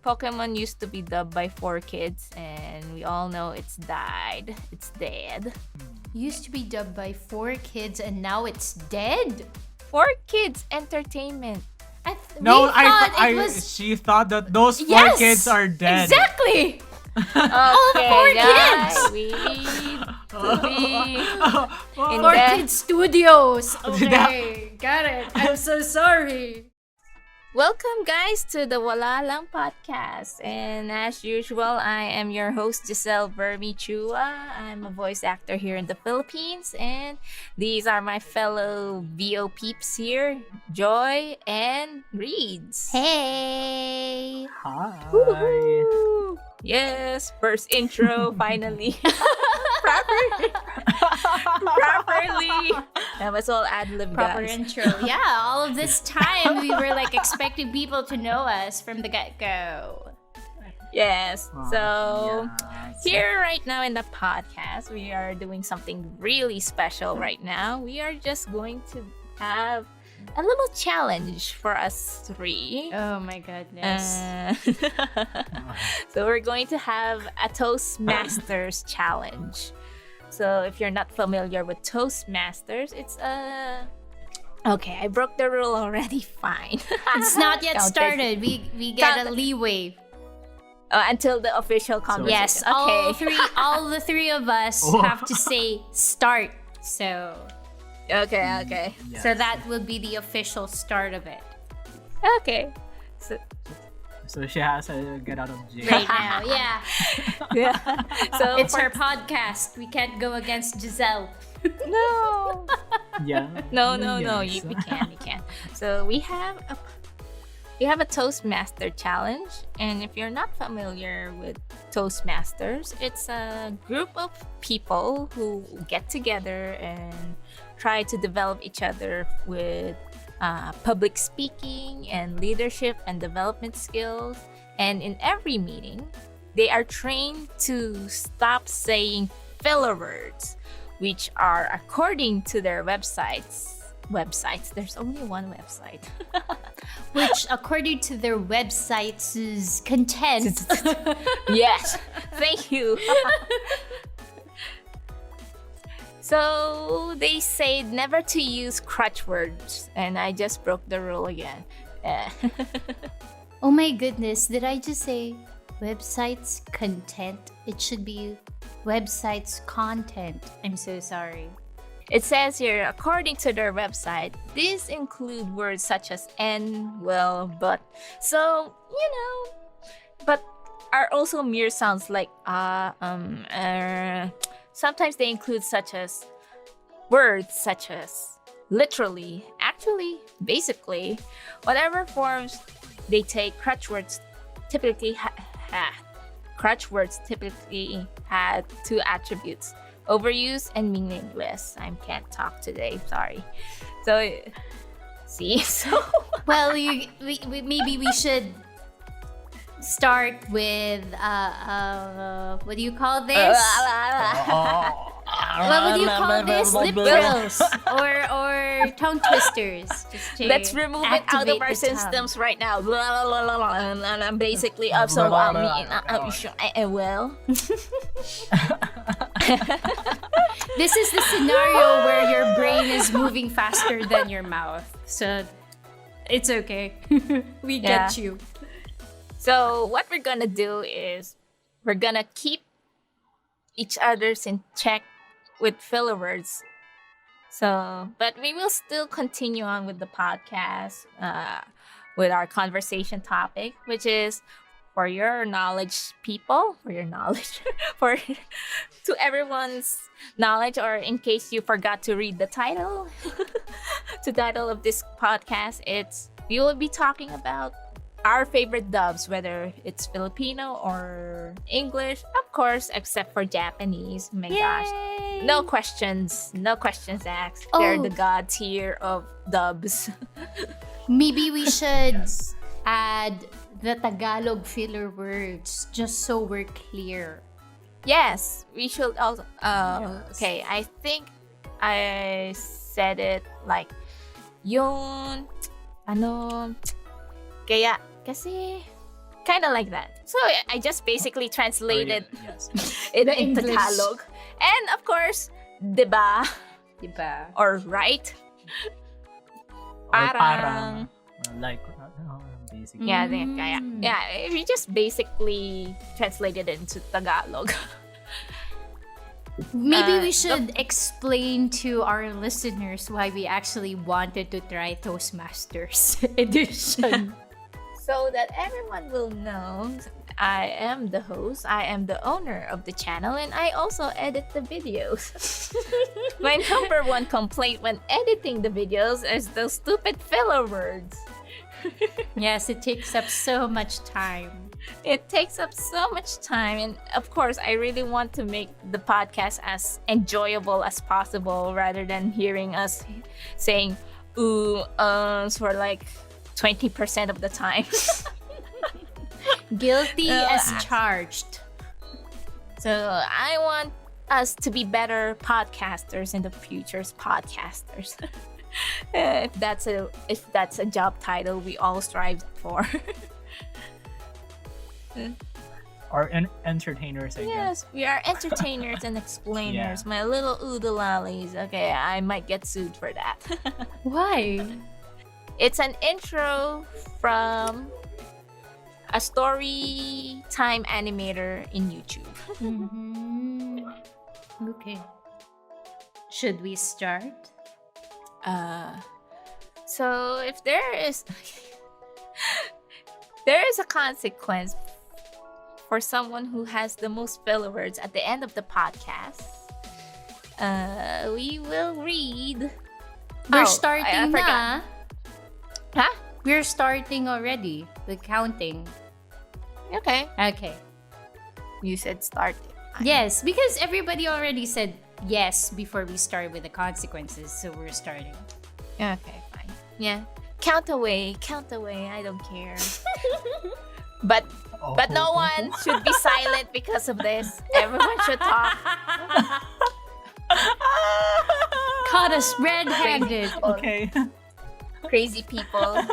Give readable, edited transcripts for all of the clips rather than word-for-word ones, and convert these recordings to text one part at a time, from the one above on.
Pokemon used to be dubbed by 4Kids, and we all know it's died. It's dead. Used to be dubbed by 4Kids, and now it's dead? 4Kids Entertainment. She thought that those 4Kids are dead. Exactly. Okay, kids! we need to be in 4Kids Studios. Okay, got it. I'm so sorry. Welcome, guys, to the Walla Lang podcast. And as usual, I am your host, Jiezl Chua. I'm a voice actor here in the Philippines. And these are my fellow VO peeps here, Joy and Reedze. Hey. Hi. Woo-hoo. Yes, first intro, finally. Properly. That was all ad-lib, Proper guys. intro. Yeah, all of this time we were like expecting people to know us from the get-go. Yes. So Yes. here right now in the podcast, we are doing something really special right now. We are just going to have a little challenge for us three. Oh my goodness. So we're going to have a Toastmasters challenge. So if you're not familiar with Toastmasters, it's a... Okay, I broke the rule already. Fine. It's not yet Don't started. We get a leeway. Until the official conversation. Yes, Okay. all the three of us have to say start. So Okay. Yes. so that will be the official start of it. Okay. So she has to get out of jail. Right now, yeah. Yeah. So It's her podcast. We can't go against Jiezl. No. Yeah. No. Yes. We can. So we have a Toastmaster challenge, and if you're not familiar with Toastmasters, it's a group of people who get together and try to develop each other with public speaking and leadership and development skills. And in every meeting, they are trained to stop saying filler words, which are, according to their websites, there's only one website. Which, according to their websites, is content. Yes, thank you. So they say never to use crutch words, and I just broke the rule again. Oh my goodness, did I just say websites content? It should be websites content. I'm so sorry. It says here, according to their website, these include words such as and, well, but. So, but are also mere sounds like Sometimes they include words such as literally, actually, basically, whatever forms they take. Crutch words typically had two attributes: overuse and meaningless. I can't talk today, sorry. So, see, so Well, maybe we should start with what do you call this? What would you call this? Lip trills or tongue twisters. Just to let's remove it out of activate our the tongue. systems right now. And I'm basically well. This is the scenario where your brain is moving faster than your mouth. So it's okay. We get you. So what we're gonna do is we're gonna keep each other's in check with filler words. So, but we will still continue on with the podcast, with our conversation topic, which is for your knowledge, people, for your knowledge, to everyone's knowledge, or in case you forgot to read the title, the title of this podcast, we will be talking about our favorite dubs, whether it's Filipino or English, of course, except for Japanese. Oh my gosh. No questions asked. They're the god tier of dubs. Maybe we should add the Tagalog filler words just so we're clear. Yes, we should also. Okay, I think I said it like, kaya, kasi, Kind of like that. So I just basically translated Yes. it The in English. Tagalog. And of course, diba? Diba? Or right? Or Parang. like, basically. Yeah, Mm. we just basically translated it into Tagalog. Maybe we the- should explain to our listeners why we actually wanted to try Toastmasters edition. So that everyone will know, I am the host, I am the owner of the channel, and I also edit the videos. My number one complaint when editing the videos is those stupid filler words. Yes, it takes up so much time. It takes up so much time, and of course, I really want to make the podcast as enjoyable as possible rather than hearing us saying ooh, for like 20% of the time. Guilty as Ah. charged. So I want us to be better podcasters in the future's podcasters. if that's a job title we all strive for. Or entertainers, I guess. Yes, we are entertainers and explainers. Yeah. My little oodalalies. Okay, I might get sued for that. Why? It's an intro from a story time animator in YouTube. Mhm. Okay. Should we start? So if there is a consequence for someone who has the most filler words at the end of the podcast, we will read. We're I starting forgot. na. Huh? We're starting already. The counting. Okay. Okay. You said start. Yes, because everybody already said yes before we start with the consequences, so we're starting. Okay, fine. Yeah. Count away. I don't care. But no one should be silent because of this. Everyone should talk. Caught us red-handed. Okay. Crazy people.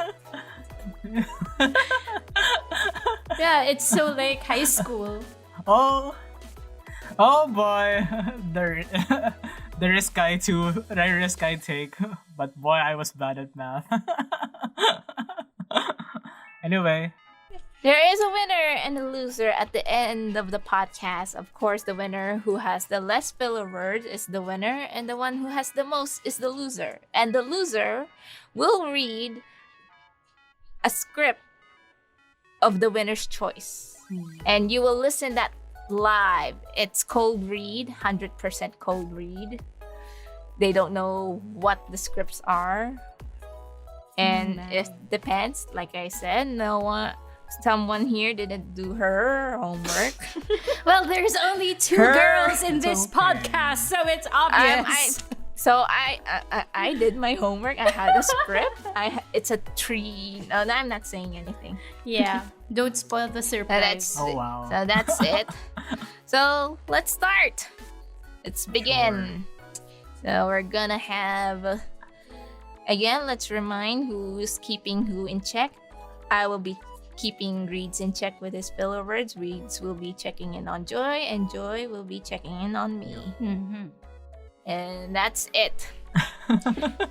Yeah, it's so like high school. Oh boy, the risk I take, but boy, I was bad at math. Anyway, There is a winner and a loser at the end of the podcast. Of course, the winner who has the less filler words is the winner, and the one who has the most is the loser. And the loser will read a script of the winner's choice. And you will listen that live. It's cold read, 100% cold read. They don't know what the scripts are. And it depends. Like I said, someone here didn't do her homework. Well, there's only two Her- girls in this it's okay. podcast, so it's obvious. I did my homework. I had a script. It's a tree. No, I'm not saying anything. Yeah, don't spoil the surprise. Oh, wow. So that's it. So let's start. Let's begin. So we're gonna have. Again, let's remind who's keeping who in check. I will be keeping Reedze in check with his filler words. Reedze will be checking in on Joy, and Joy will be checking in on me. Mhm. And that's it.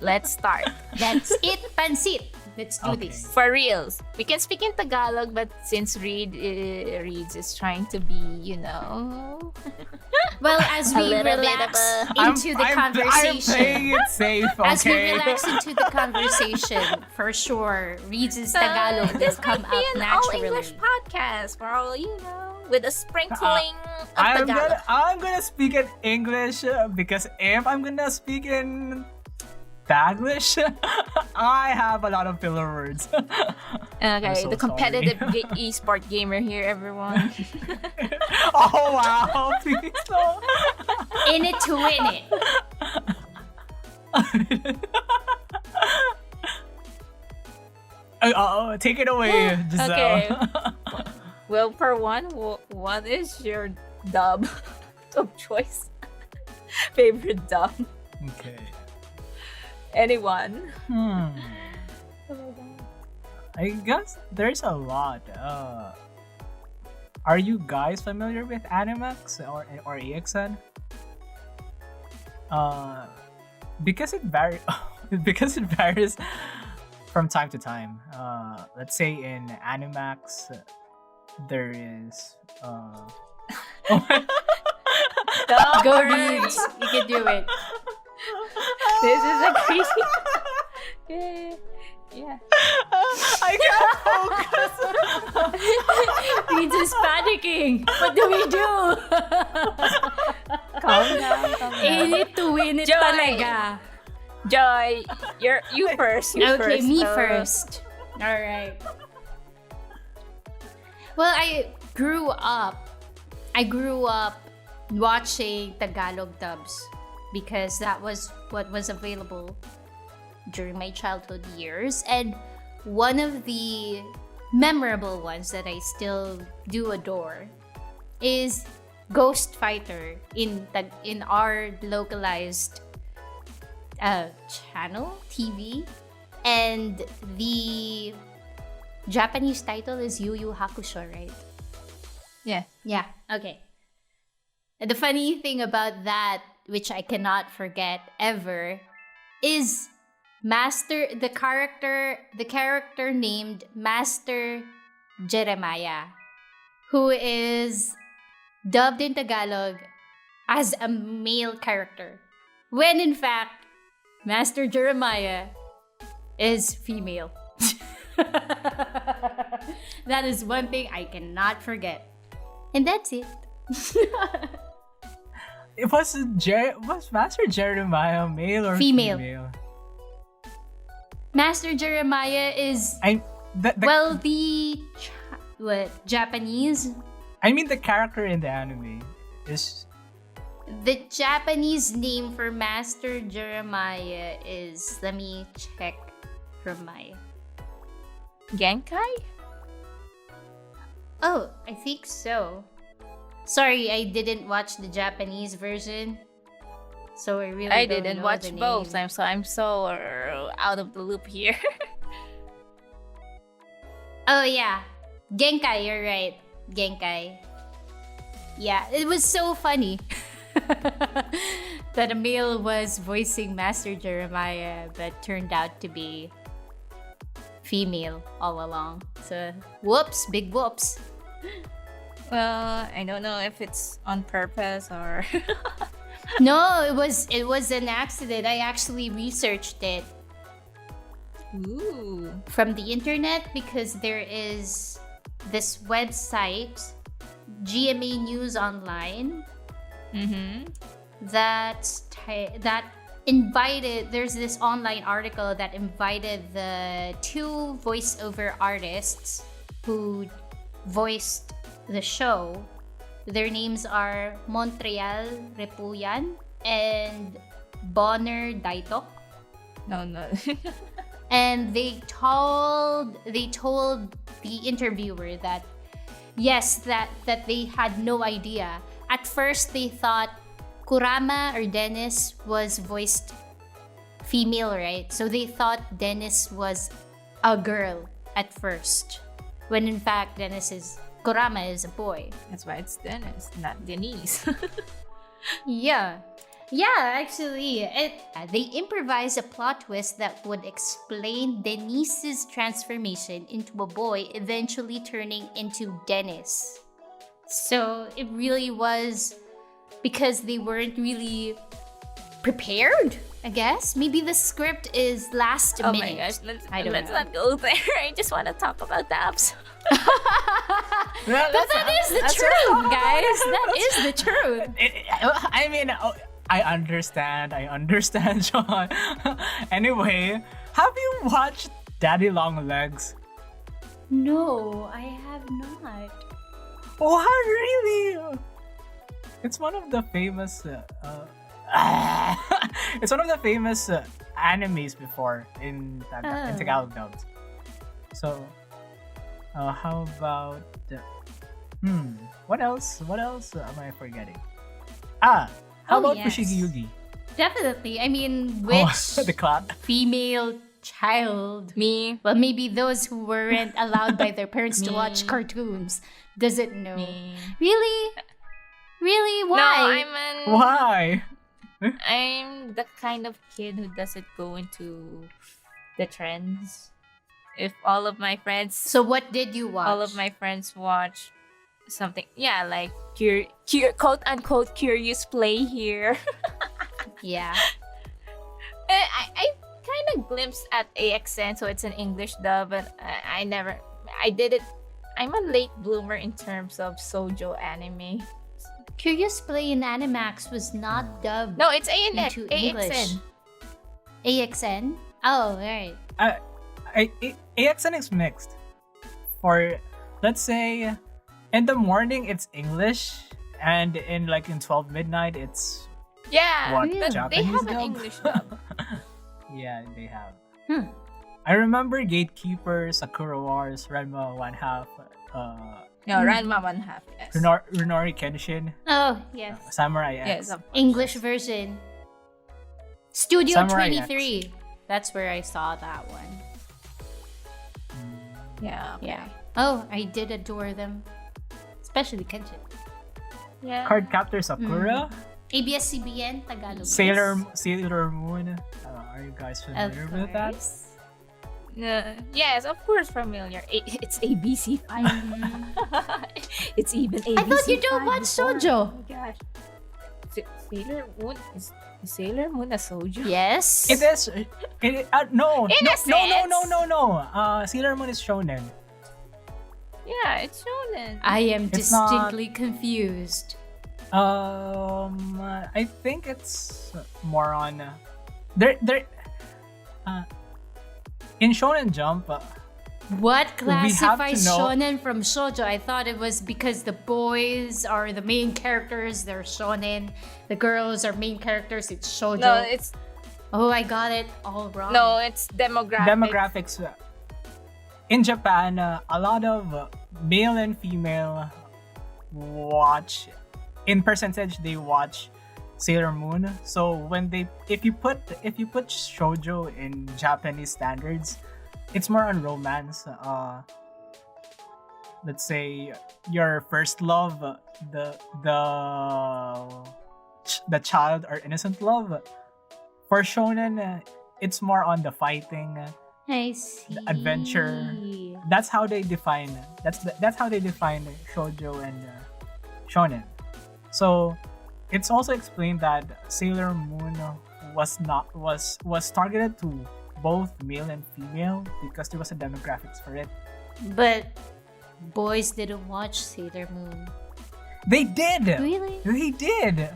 Let's start. That's it, Pansit. Let's do Okay. this. For reals. We can speak in Tagalog, but since Reedze is trying to be, Well, as A we little bit relax of into the I'm conversation. playing it safe, okay? As we relax into the conversation, for sure, Reedze's Tagalog will this come might be out an naturally. all-English podcast for all with a sprinkling of Tagalog. I'm gonna speak in English because if I'm gonna speak in Taglish, I have a lot of filler words. Okay, so the competitive sorry. e-sport gamer here, everyone. Oh wow, please no. In it to win it. Take it away, Jiezl. Okay. Well, for one, what is your dub of choice? Favorite dub? Okay. Anyone? I guess there's a lot. Are you guys familiar with Animax or EXN? Because it varies because it varies from time to time. Let's say in Animax, there is Don't Go, worry. Reedze. You can do it. This is a crazy. Yeah. Yeah. I can't focus. Reedze is panicking. What do we do? Calm down. Calm In down. it to win it Joy. talaga. Joy, you first. You Okay, first. me first. All right. Well, I grew up watching Tagalog Dubs because that was what was available during my childhood years, and one of the memorable ones that I still do adore is Ghost Fighter in our localized channel TV, and the Japanese title is Yu Yu Hakusho, right? Yeah. Yeah. Okay. And the funny thing about that, which I cannot forget ever, is the character named Master Jeremiah, who is dubbed in Tagalog as a male character, when in fact Master Jeremiah is female. That is one thing I cannot forget. And that's it. Was Master Jeremiah male or Female. female? Master Jeremiah is Japanese. I mean the character in the anime is The Japanese name for Master Jeremiah is, let me check from my. Genkai? Oh, I think so. Sorry, I didn't watch the Japanese version, so I really I don't didn't know watch the both. name. I'm so out of the loop here. Oh yeah, Genkai. You're right, Genkai. Yeah, it was so funny that a male was voicing Master Jeremiah, but turned out to be female all along. So whoops, big whoops. Well, I don't know if it's on purpose or. No, it was an accident. I actually researched it Ooh. from the internet because there is this website, GMA News Online, that invited. There's this online article that invited the two voiceover artists who voiced the show. Their names are Montreal Repuyan and Bonner Daitok. No. And they told the interviewer that yes, that they had no idea. At first they thought Kurama or Dennis was voiced female, right? So they thought Dennis was a girl at first, when in fact Kurama is a boy. That's why it's Dennis, not Denise. Yeah, actually, they improvised a plot twist that would explain Denise's transformation into a boy, eventually turning into Dennis. So it really was because they weren't really prepared, I guess. Maybe the script is last Oh minute. my gosh, I let's don't know. not go there. I just want to talk about dubs. But that is the truth, guys. That is the truth. I mean, I understand, Sean. Anyway, have you watched Daddy Long Legs? No, I have not. What, really? It's one of the famous. It's one of the famous animes before in Tagalog Dubs. So, how about what else? What else am I forgetting? How about yes. Fushigi Yugi? Definitely. I mean, which The clock. female child, Me. well, maybe those who weren't allowed by their parents to Me. watch cartoons, doesn't know. Me. Really? Really? No, Why? Why? I'm the kind of kid who doesn't go into the trends. If all of my friends So what did you watch? all of my friends watch something, yeah, like quote unquote curious play here. Yeah. I kind of glimpsed at AXN, so it's an English dub, but I did it. I'm a late bloomer in terms of Shoujo anime. Curious Play in Animax was not dubbed No, it's ANX, into English. AXN. AXN? Oh, right. AXN is mixed. For, let's say, in the morning it's English, and in 12 midnight it's Yeah, what, but they Japanese have an dub? English dub. Yeah, they have. Hmm. I remember Gatekeeper, Sakura Wars, Ranma 1/2, No, Ranma 1/2. Yes. Runori Kenshin, Oh, yes. Samurai X. Yes, of course. English version. Studio Samurai 23. That's where I saw that one. Yeah. Okay. Yeah. Oh, I did adore them. Especially Kenshin. Yeah. Card Captor Sakura, ABS-CBN, Tagalog. Sailor Moon. Are you guys Of familiar with that? course. Yes, of course, familiar. It's ABC 5. It's even ABC. I thought you don't 5 watch before. Shoujo. Oh my gosh. Sailor Moon is Sailor Moon a Shoujo? Yes. It is. No. In no, a sense. no. Sailor Moon is shonen. Yeah, it's shonen. I am It's not- distinctly confused. I think it's more on there. In Shonen Jump, What We have to classifies know- shonen from shoujo? I thought it was because the boys are the main characters, they're shonen. The girls are main characters, it's shoujo. No, it's Oh, I got it all wrong. it's demographic. demographics. In Japan, a lot of male and female watch. In percentage, they watch Sailor Moon. So if you put shoujo in Japanese standards, it's more on romance. Let's say your first love, the child or innocent love. For shonen, it's more on the fighting. I see. The adventure. That's how they define. That's how they define shoujo and shonen. So it's also explained that Sailor Moon was targeted to both male and female because there was a demographics for it. But boys didn't watch Sailor Moon. They did. Really? They did.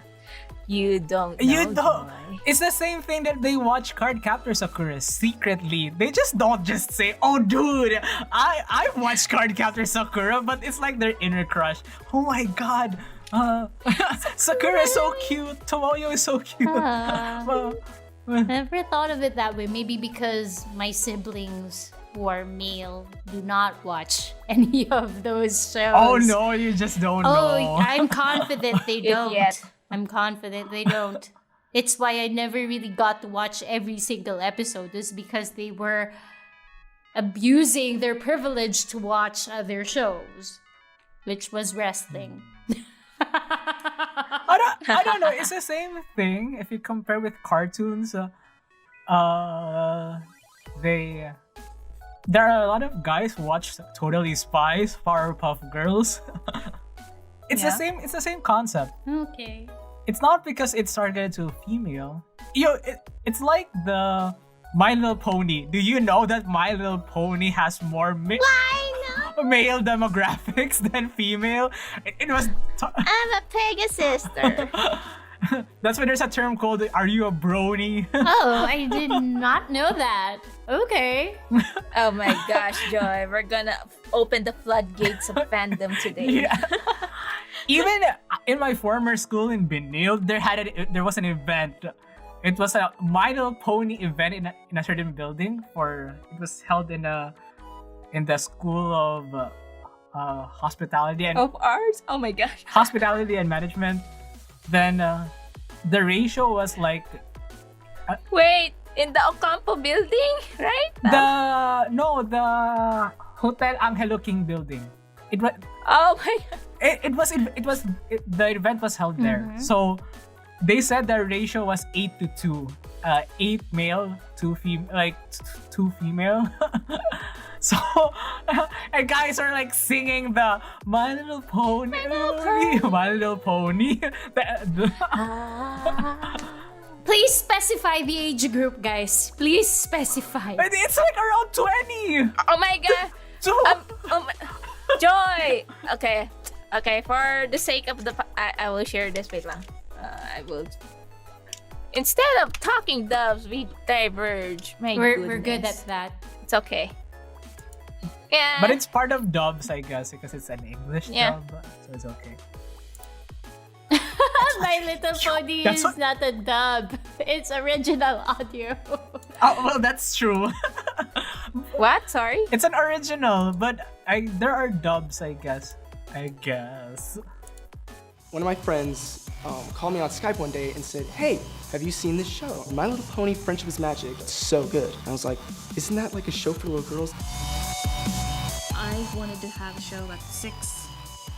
You don't know. You don't. Joy. It's the same thing that they watch Card Captor Sakura secretly. They just don't just say, "Oh, dude, I watched Card Captor Sakura," but it's like their inner crush. Oh my god, Sakura is so cute. Tomoyo is so cute. I never thought of it that way. Maybe because my siblings who are male do not watch any of those shows. Oh no, you just don't Oh, know. I'm confident they don't. Yet. I'm confident they don't. It's why I never really got to watch every single episode, is because they were abusing their privilege to watch other shows, which was wrestling. I don't know. It's the same thing if you compare with cartoons. There are a lot of guys who watch Totally Spies, Powerpuff Girls. It's Yeah. the same concept. Okay. It's not because it's targeted to female. It's like the My Little Pony. Do you know that My Little Pony has more male demographics than female? It was. I'm a Pegasus-sister. That's why there's a term called "Are you a brony?" Oh, I did not know that. Okay. Oh my gosh, Joy. We're gonna open the floodgates of fandom today. Yeah. Even in my former school in Benil, there was an event. It was a My Little Pony event in a certain building. It was held in the School of Hospitality and Of ours? Oh my gosh. Hospitality and Management. Then the ratio was like Wait, In the Ocampo building, right? The Hotel Angelo King building. It was Oh my god. the event was held there. So they said the ratio was 8-2. 8 male, 2 female. So and guys are like singing the My Little Pony, My Little Pony. Please specify the age group, guys. Please specify. It's like around 20. Oh my god. So Joy. Okay. For the sake of I will share this. Wait lang. I will. Instead of talking dubs, we diverge. We're good at that. It's okay. Yeah. but it's part of dubs, I guess, because it's an English dub, so it's okay. My Little Pony is not a dub. It's original audio. Oh, well, that's true. What? Sorry? It's an original, but there are dubs, I guess. One of my friends called me on Skype one day and said, "Hey, have you seen this show? My Little Pony Friendship is Magic. It's so good." I was like, "Isn't that like a show for little girls?" I wanted to have a show about 6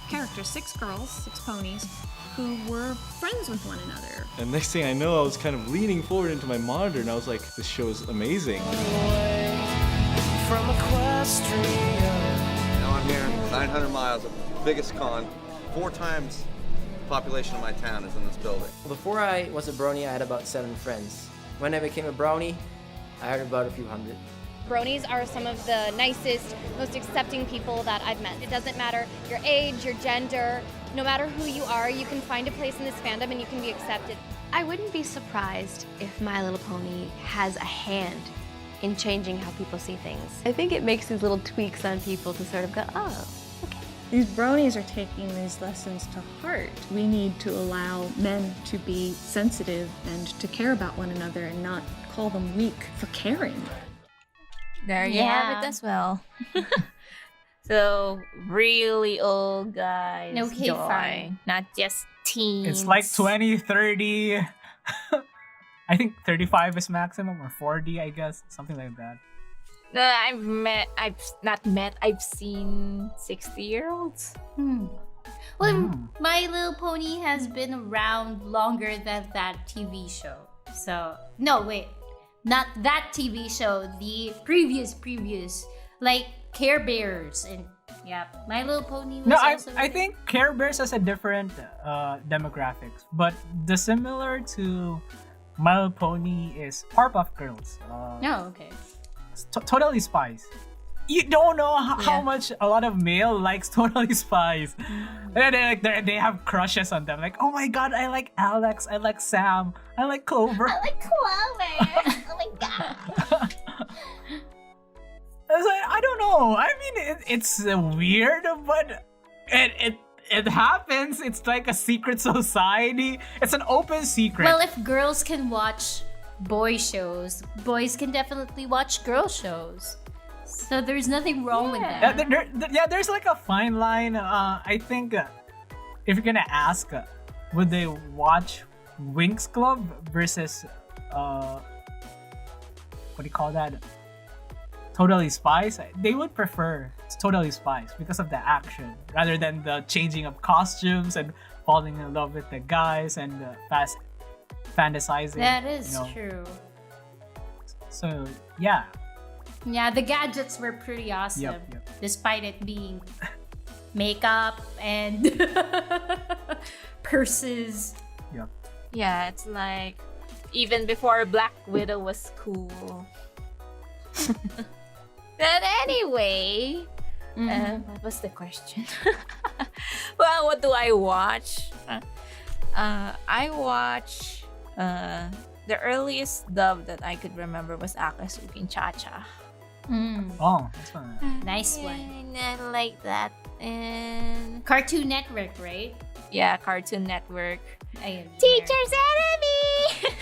characters, 6 girls, 6 ponies, who were friends with one another. And next thing I know, I was kind of leaning forward into my monitor and I was like, this show is amazing. Now I'm here, 900 miles, the biggest con. 4 times the population of my town is in this building. Before I was a brony, I had about 7 friends. When I became a brownie, I had about a few hundred. Bronies are some of the nicest, most accepting people that I've met. It doesn't matter your age, your gender, no matter who you are, you can find a place in this fandom and you can be accepted. I wouldn't be surprised if My Little Pony has a hand in changing how people see things. I think it makes these little tweaks on people to sort of go, oh, okay. These bronies are taking these lessons to heart. We need to allow men to be sensitive and to care about one another and not call them weak for caring. There you have it as well. So, really old guys. Okay, joy, fine. not just teens. It's like 20, 30. I think 35 is maximum, or 40, I guess. Something like that. I've seen 60-year-olds. Well, My Little Pony has been around longer than that TV show. So, no, wait. Not that TV show, the previous, like Care Bears and My Little Pony was also I think Care Bears has a different demographics, but the similar to My Little Pony is Powerpuff Girls. okay. Totally Spies. You don't know how much a lot of male likes Totally Spies. They have crushes on them. Like, oh my god, I like Alex, I like Sam, I like Clover. I like Clover. Oh my god. I don't know. I mean, it's weird, but it happens. It's like a secret society. It's an open secret. Well, if girls can watch boy shows, boys can definitely watch girl shows. So there's nothing wrong with that. There's like a fine line. I think if you're gonna ask, would they watch Winx Club versus what do you call that? Totally Spies? They would prefer Totally Spies because of the action rather than the changing of costumes and falling in love with the guys and fast fantasizing. That is true. So yeah. Yeah, the gadgets were pretty awesome, Yep. despite it being makeup and purses. Yep. Yeah, it's like even before Black Widow was cool. But anyway, what was the question? Well, what do I watch? I watch the earliest dub that I could remember was Akatsuki Cha-Cha. Oh, that's fun. Nice one. I like that. And Cartoon Network, right? yeah, Cartoon Network. Ayun. Teacher's enemy!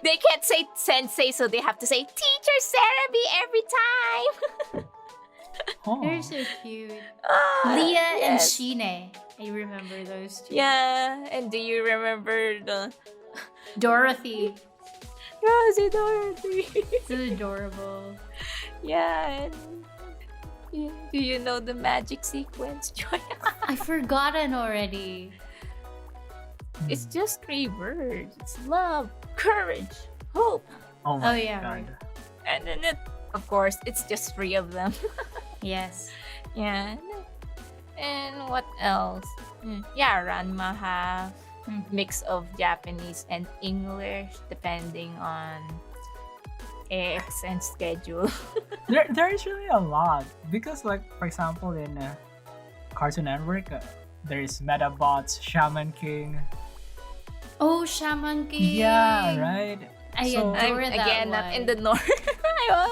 They can't say sensei, so they have to say Teacher's enemy every time. Oh. They're so cute. Oh, Leah and yes. Shine. I remember those two. Yeah, and do you remember the Dorothy. Oh, si Dorothy. So adorable. Yeah. And do you know the magic sequence, Joy? I've forgotten already. It's just 3 words. It's love, courage, hope. Oh my yeah, god. right. And then of course, it's just 3 of them. Yes. Yeah. And what else? Yeah, Ranma have mix of Japanese and English depending on AXN schedule. There is really a lot because, like, for example, in Cartoon Network, there is Metabots, Shaman King. Oh, Shaman King. Yeah, right. I So- adore I'm that again one. not in the north.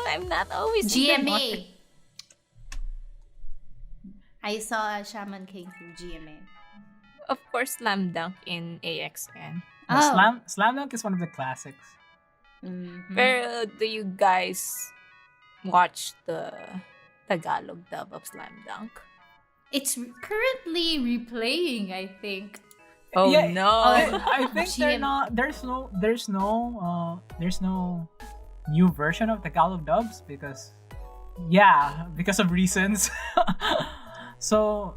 I'm not always in the north. GMA. I saw a Shaman King through GMA. Of course, Slam Dunk in AXN. Oh. Slam Dunk is one of the classics. Mhm. Pero do you guys watch the Tagalog dub of Slam Dunk? It's currently replaying, I think. Oh Yeah, no! I think they're GM. not. There's no new version of Tagalog dubs because of reasons. So,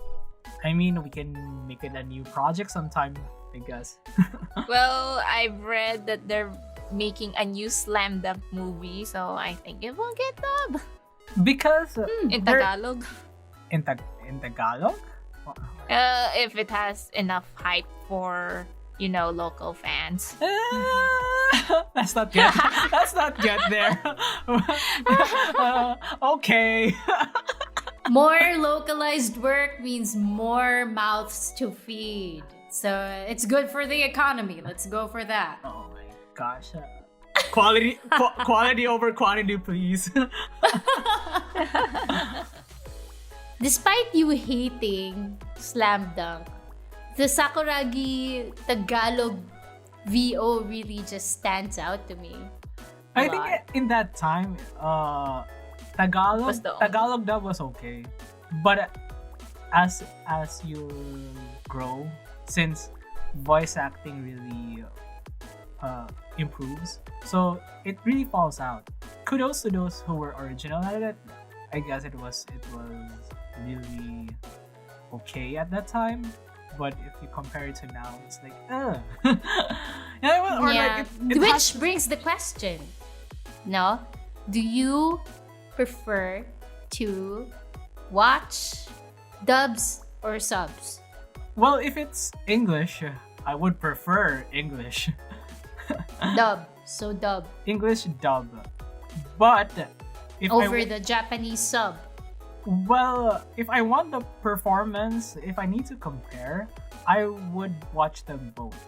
I mean, we can make it a new project sometime, I guess. Well, I've read that they're making a new Slam Dunk movie, so I think it will get dubbed Because in they're- Tagalog. in Tagalog. If it has enough hype for local fans. Let's not get there. Okay. More localized work means more mouths to feed. So it's good for the economy. Let's go for that. Oh my gosh. Quality over quantity, please. Despite you hating Slam Dunk, the Sakuragi Tagalog VO really just stands out to me. I think in that time, Was the only- Tagalog dub was okay, but as you grow, since voice acting really improves, so it really falls out. Kudos to those who were original at it. I guess it was really okay at that time, but if you compare it to now, it's like Which brings the question. No? Do you prefer to watch dubs or subs? Well, if it's English, I would prefer English. Dub. So dub. English dub. But if Over the Japanese sub. if I want the performance, if I need to compare, I would watch them both.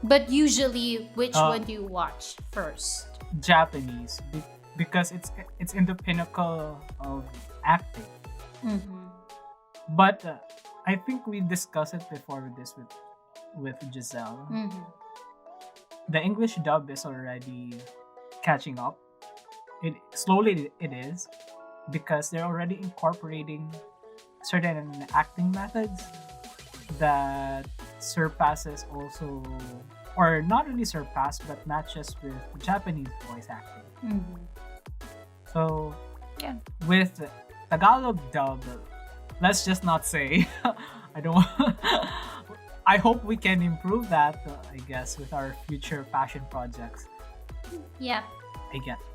But usually, which Uh, one do you watch first? Japanese because it's in the pinnacle of acting. Mm-hmm. But I think we discussed it before with this with Jiezl. Mm-hmm. The English dub is already catching up. It is because they're already incorporating certain acting methods that surpasses also, or not really surpass, but matches with Japanese voice acting. Mm-hmm. So Yeah. with Tagalog dub, let's just not say. I don't. I hope we can improve that. I guess with our future passion projects. Yeah.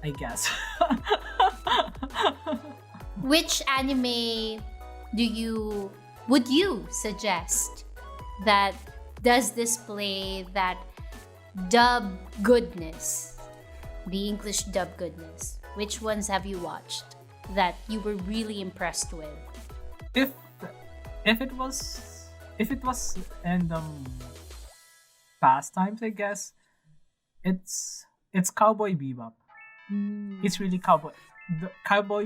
I guess. Which anime would you suggest that does display that dub goodness, the English dub goodness? Which ones have you watched that you were really impressed with? if it was in the past times, I guess it's Cowboy Bebop. It's really Cowboy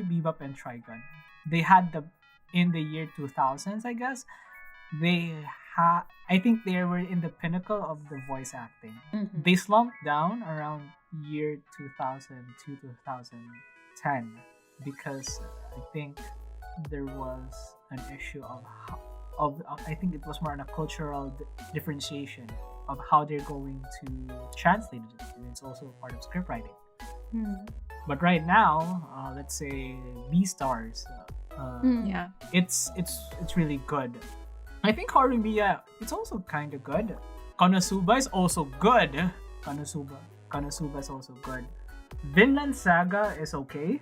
Bebop and Trigun. They had in the year 2000s, I guess. I think they were in the pinnacle of the voice acting. Mhm. They slumped down around year 2002 2010 because I think there was an issue of I think it was more on a cultural differentiation of how they're going to translate it, and it's also part of script writing. But right now, let's say B-Stars, Yeah. it's really good. I think Harumiya, it's also kind of good. Konosuba is also good. Konosuba is also good. Vinland Saga is okay.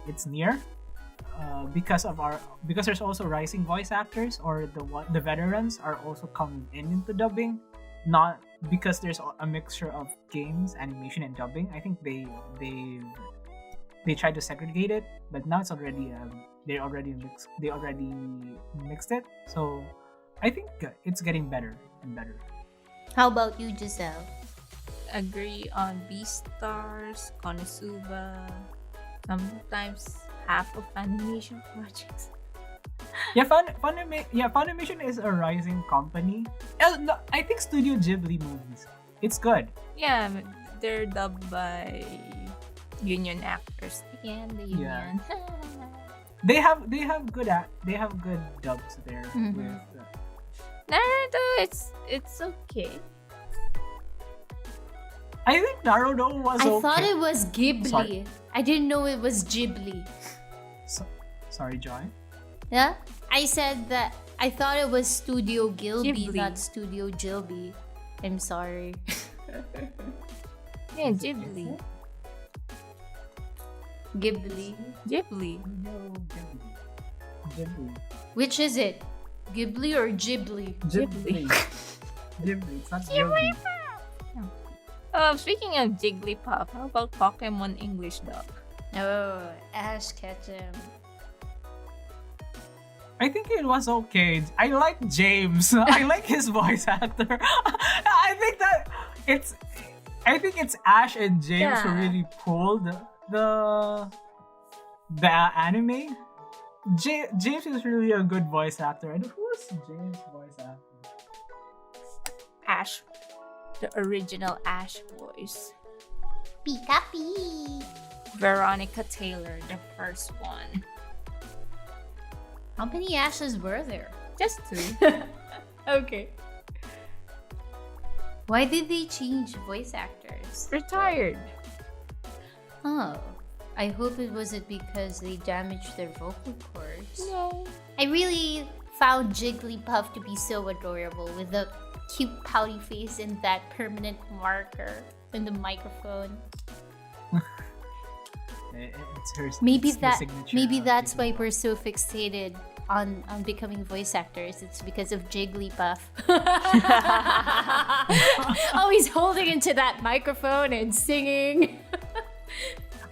It's near. Because there's also rising voice actors, or the veterans are also coming into dubbing. Not because there's a mixture of games, animation, and dubbing. I think they tried to segregate it, but now it's already they already mixed it. So I think it's getting better and better. How about you, Jiezl? Agree on Beastars, Konosuba, sometimes half of animation projects. Funimation is a rising company. I think Studio Ghibli movies. It's good. Yeah, they're dubbed by union actors. Again, the union. They have good dubs there. With, Naruto, it's okay. I think Naruto was okay. I thought it was Ghibli. Sorry. I didn't know it was Ghibli. Sorry, Joy. Yeah? I said that I thought it was Studio Ghibli, Ghibli. not Studio Ghibli. I'm sorry. Yeah, Ghibli. Ghibli. Ghibli. No, Ghibli. Which is it? Ghibli or Ghibli? Ghibli. Ghibli. It's not Ghibli. Speaking of Jigglypuff, how about Pokemon English dub? Oh, Ash Ketchum. I think it was okay. I like James. I like his voice actor. I think it's Ash and James who really pulled the anime. James is really a good voice actor. And who was James' voice actor? Ash. The original Ash voice. Pikapi. Veronica Taylor, the first one. How many Ashes were there? Just 2. Okay. Why did they change voice actors? Retired. Oh. I hope it wasn't because they damaged their vocal cords. No. I really found Jigglypuff to be so adorable with the cute pouty face and that permanent marker in the microphone. It's her. Maybe it's the signature, that's why we're so fixated on becoming voice actors. It's because of Jigglypuff. Always holding into that microphone and singing.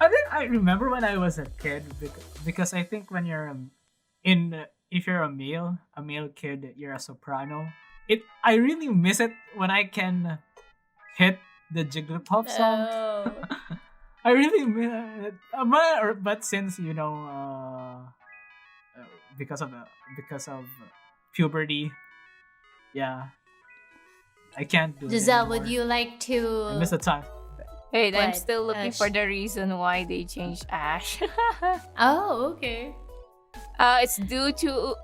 I remember when I was a kid, because I think when you're if you're a male kid, you're a soprano. I really miss it when I can hit the Jigglypuff song. Oh. I really miss it. But since because of puberty, yeah, I can't do it Jiezl, anymore. would you like to? I miss the time. Wait, I'm What? still looking Ash? for the reason why they changed Ash. Oh, okay. It's due to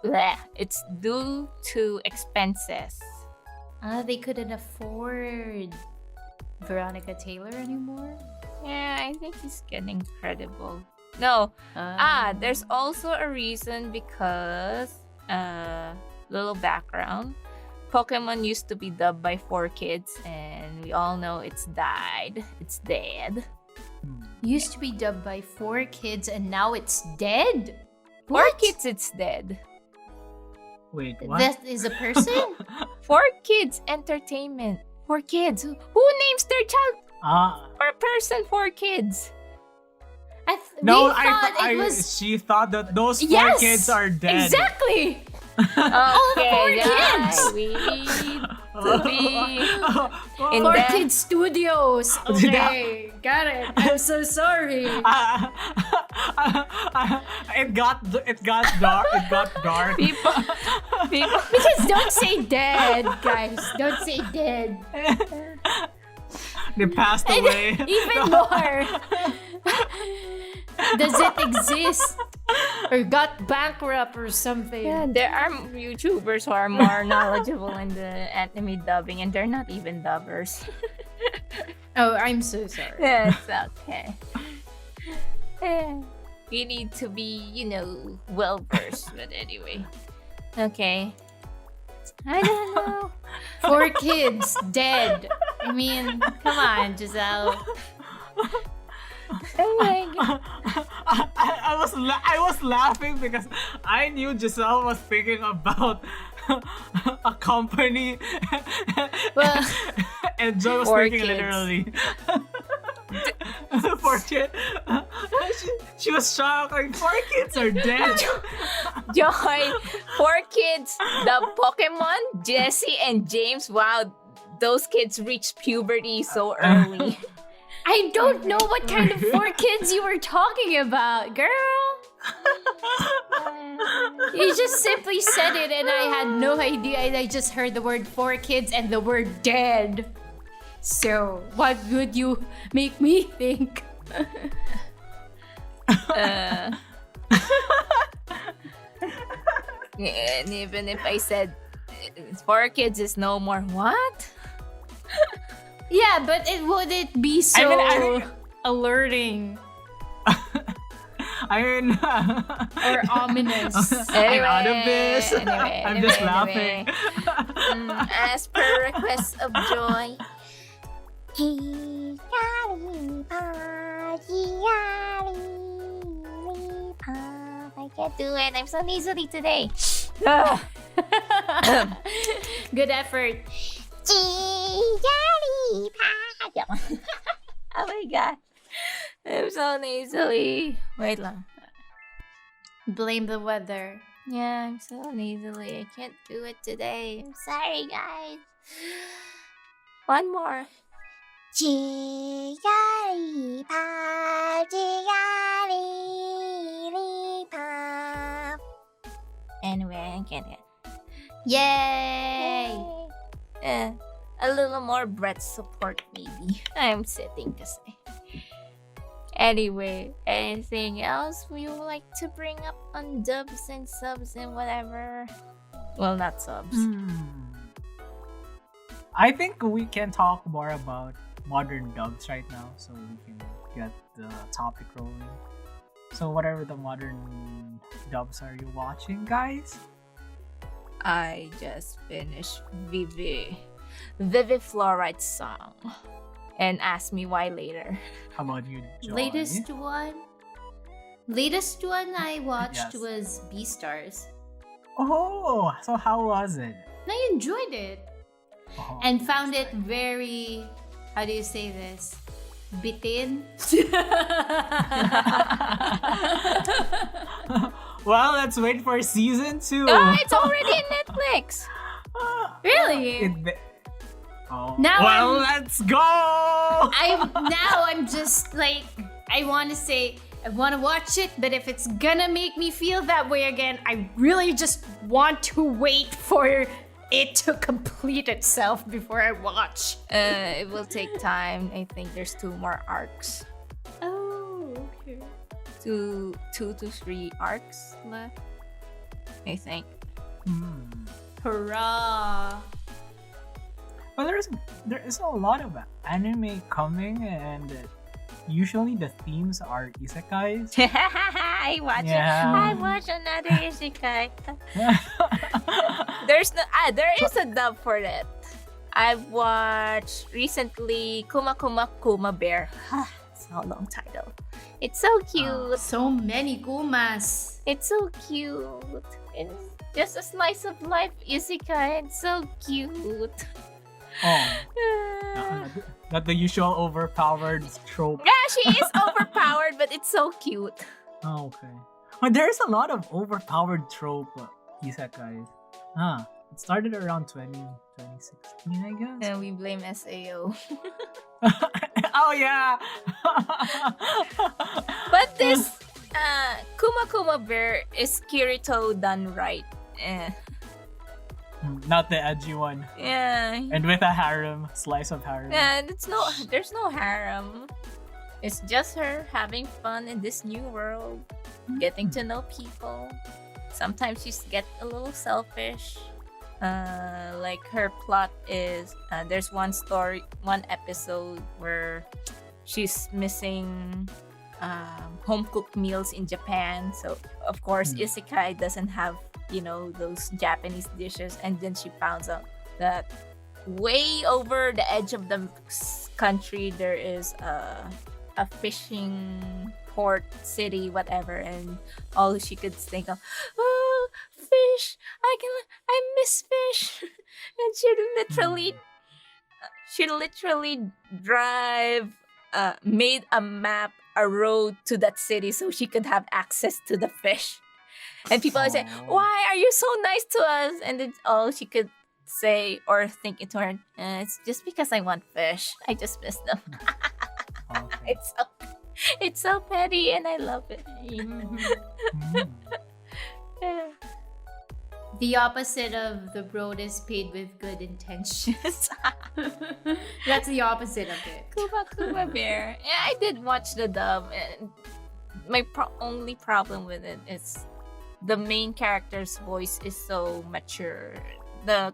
expenses. They couldn't afford Veronica Taylor anymore. Yeah, I think he's getting credible. No. There's also a reason because little background. Pokemon used to be dubbed by 4Kids, and we all know it's died. It's dead. Used to be dubbed by 4Kids, and now it's dead. 4Kids, it's dead. Wait, what? That is a person? 4Kids Entertainment. 4Kids. Who names their child or person 4Kids? She thought that those 4 Yes, kids are dead. Exactly. Okay, kids. we need to be in 4Kids Studios. Okay, got it. I'm so sorry. It got dark. It got dark. people. Because don't say dead, guys. Don't say dead. They passed away. Even more. Does it exist? or got bankrupt or something. Yeah, there are YouTubers who are more knowledgeable in the anime dubbing, and they're not even dubbers. Oh, I'm so sorry. Yeah, it's okay. You need to be, well versed. But anyway, okay. I don't know. 4 kids dead. I mean, come on, Jiezl. Oh my god. I was laughing because I knew Jiezl was thinking about a company. Well, and Joy was 4 thinking kids. literally. 4 kids. She was shocked. Like 4 kids are dead. Joy, 4 kids. The Pokemon, Jesse and James. Wow, those kids reached puberty so early. I don't know what kind of 4 kids you were talking about, girl. You just simply said it and I had no idea. I just heard the word 4 kids and the word dead. So, what would you make me think? And even if I said 4 kids is no more, what? Yeah, but would it be so I mean, alerting I mean, or ominous? I'm out of this. Anyway, I'm just laughing. As per request of Joy. I can't do it. I'm so nasally today. Good effort. Oh my god. I'm so nasally. Wait lang. Blame the weather. Yeah, I'm so nasally. I can't do it today. I'm sorry, guys. One more. Anyway, I can't get. Yay! A little more breath support, maybe. I'm sitting kasi. Anyway, anything else you would like to bring up on dubs and subs and whatever? Well, not subs. I think we can talk more about modern dubs right now, so we can get the topic rolling. So, whatever the modern dubs are you watching, guys? I just finished Vivi Fluoride's song. And ask me why later. How about you, Joy? Latest one I watched Yes. was Beastars. Oh, so how was it? I enjoyed it Oh, and found it very, how do you say this? Bitin? Well, let's wait for season 2. Oh, it's already in Netflix. Really? Now well, I'm- let's go! I'm just like, I want to say, I want to watch it, but if it's gonna make me feel that way again, I really just want to wait for it to complete itself before I watch. It will take time. I think there's 2 more arcs. Oh, okay. 2 to 3 arcs left, I think. Hurrah! Well, there is a lot of anime coming, and usually the themes are isekais. I watch it. Yeah. I watch another isekai. There is a dub for that. I've watched recently Kuma Kuma Kuma Bear. It's a long title. It's so cute. So many Kumas. It's so cute. It's just a slice of life isekai. It's so cute. Not the usual overpowered trope. Yeah, she is overpowered, but it's so cute. Oh, okay. Well, there's a lot of overpowered trope isekais. It started around 2016, I guess. And we blame SAO. Oh, yeah! But this Kuma Kuma Bear is Kirito done right. Not the edgy one. Yeah. And with a harem, slice of harem. Yeah, there's no harem. It's just her having fun in this new world, getting to know people. Sometimes she gets a little selfish. Like her plot is there's one episode where she's missing home cooked meals in Japan. So of course Isekai doesn't have those Japanese dishes, and then she finds out that way over the edge of the country there is a fishing port city, whatever, and all she could think of, oh, fish, I miss fish. And she literally made a map, a road to that city so she could have access to the fish. And people are saying, why are you so nice to us? And then all she could say or think into her, it's just because I want fish. I just miss them. It's so petty and I love it. The opposite of the road is paved with good intentions. That's the opposite of it. Kuma Bear. Yeah, I did watch the dub, and my only problem with it is the main character's voice is so mature. The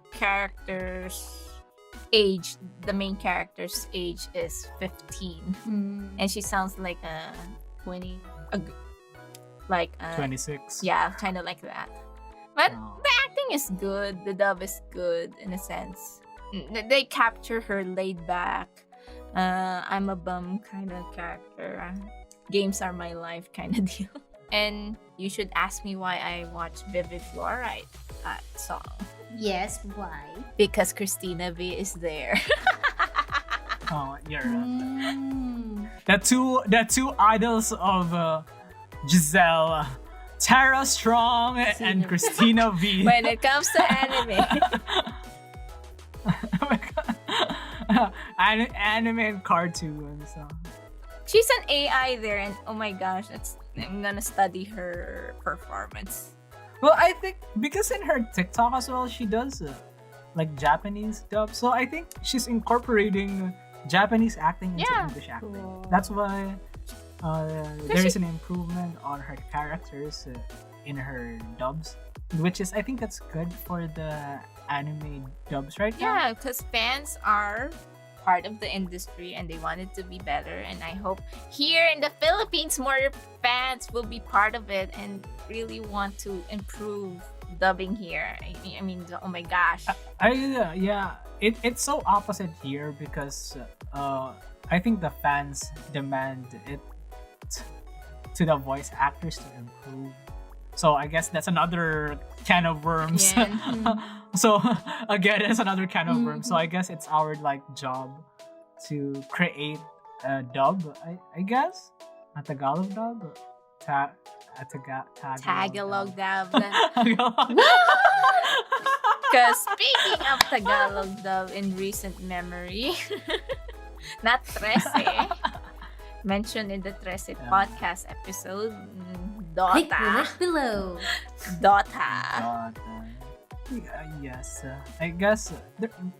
main character's age is 15, and she sounds like a 20, like 26. Yeah, kind of like that. But the acting is good. The dub is good in a sense. They capture her laid back, I'm a bum kind of character. Games are my life kind of deal. And you should ask me why I watch Vivid Fluorite, that song. Yes, why? Because Christina V is there. Oh, you're the two idols of Jiezl, Tara Strong and Christina V. When it comes to anime. Anime and cartoons. She's an AI there, and oh my gosh, I'm gonna study her performance. Well, I think because in her TikTok as well, she does like Japanese dub. So I think she's incorporating Japanese acting into English acting. Cool. That's why there is an improvement on her characters in her dubs, which is, I think that's good for the anime dubs right now. Yeah, because fans are part of the industry and they want it to be better, and I hope here in the Philippines more fans will be part of it and really want to improve dubbing here. I mean, oh my gosh. It's so opposite here because I think the fans demand it to the voice actors to improve. So I guess that's another can of worms. So again, it's another can of worms. So I guess it's our job to create a dub. I guess a Tagalog dub. Tagalog dub. Because speaking of Tagalog dub in recent memory, not Trece, mentioned in the Trece podcast episode, Dota. Click the link below. Dota. Yes, I guess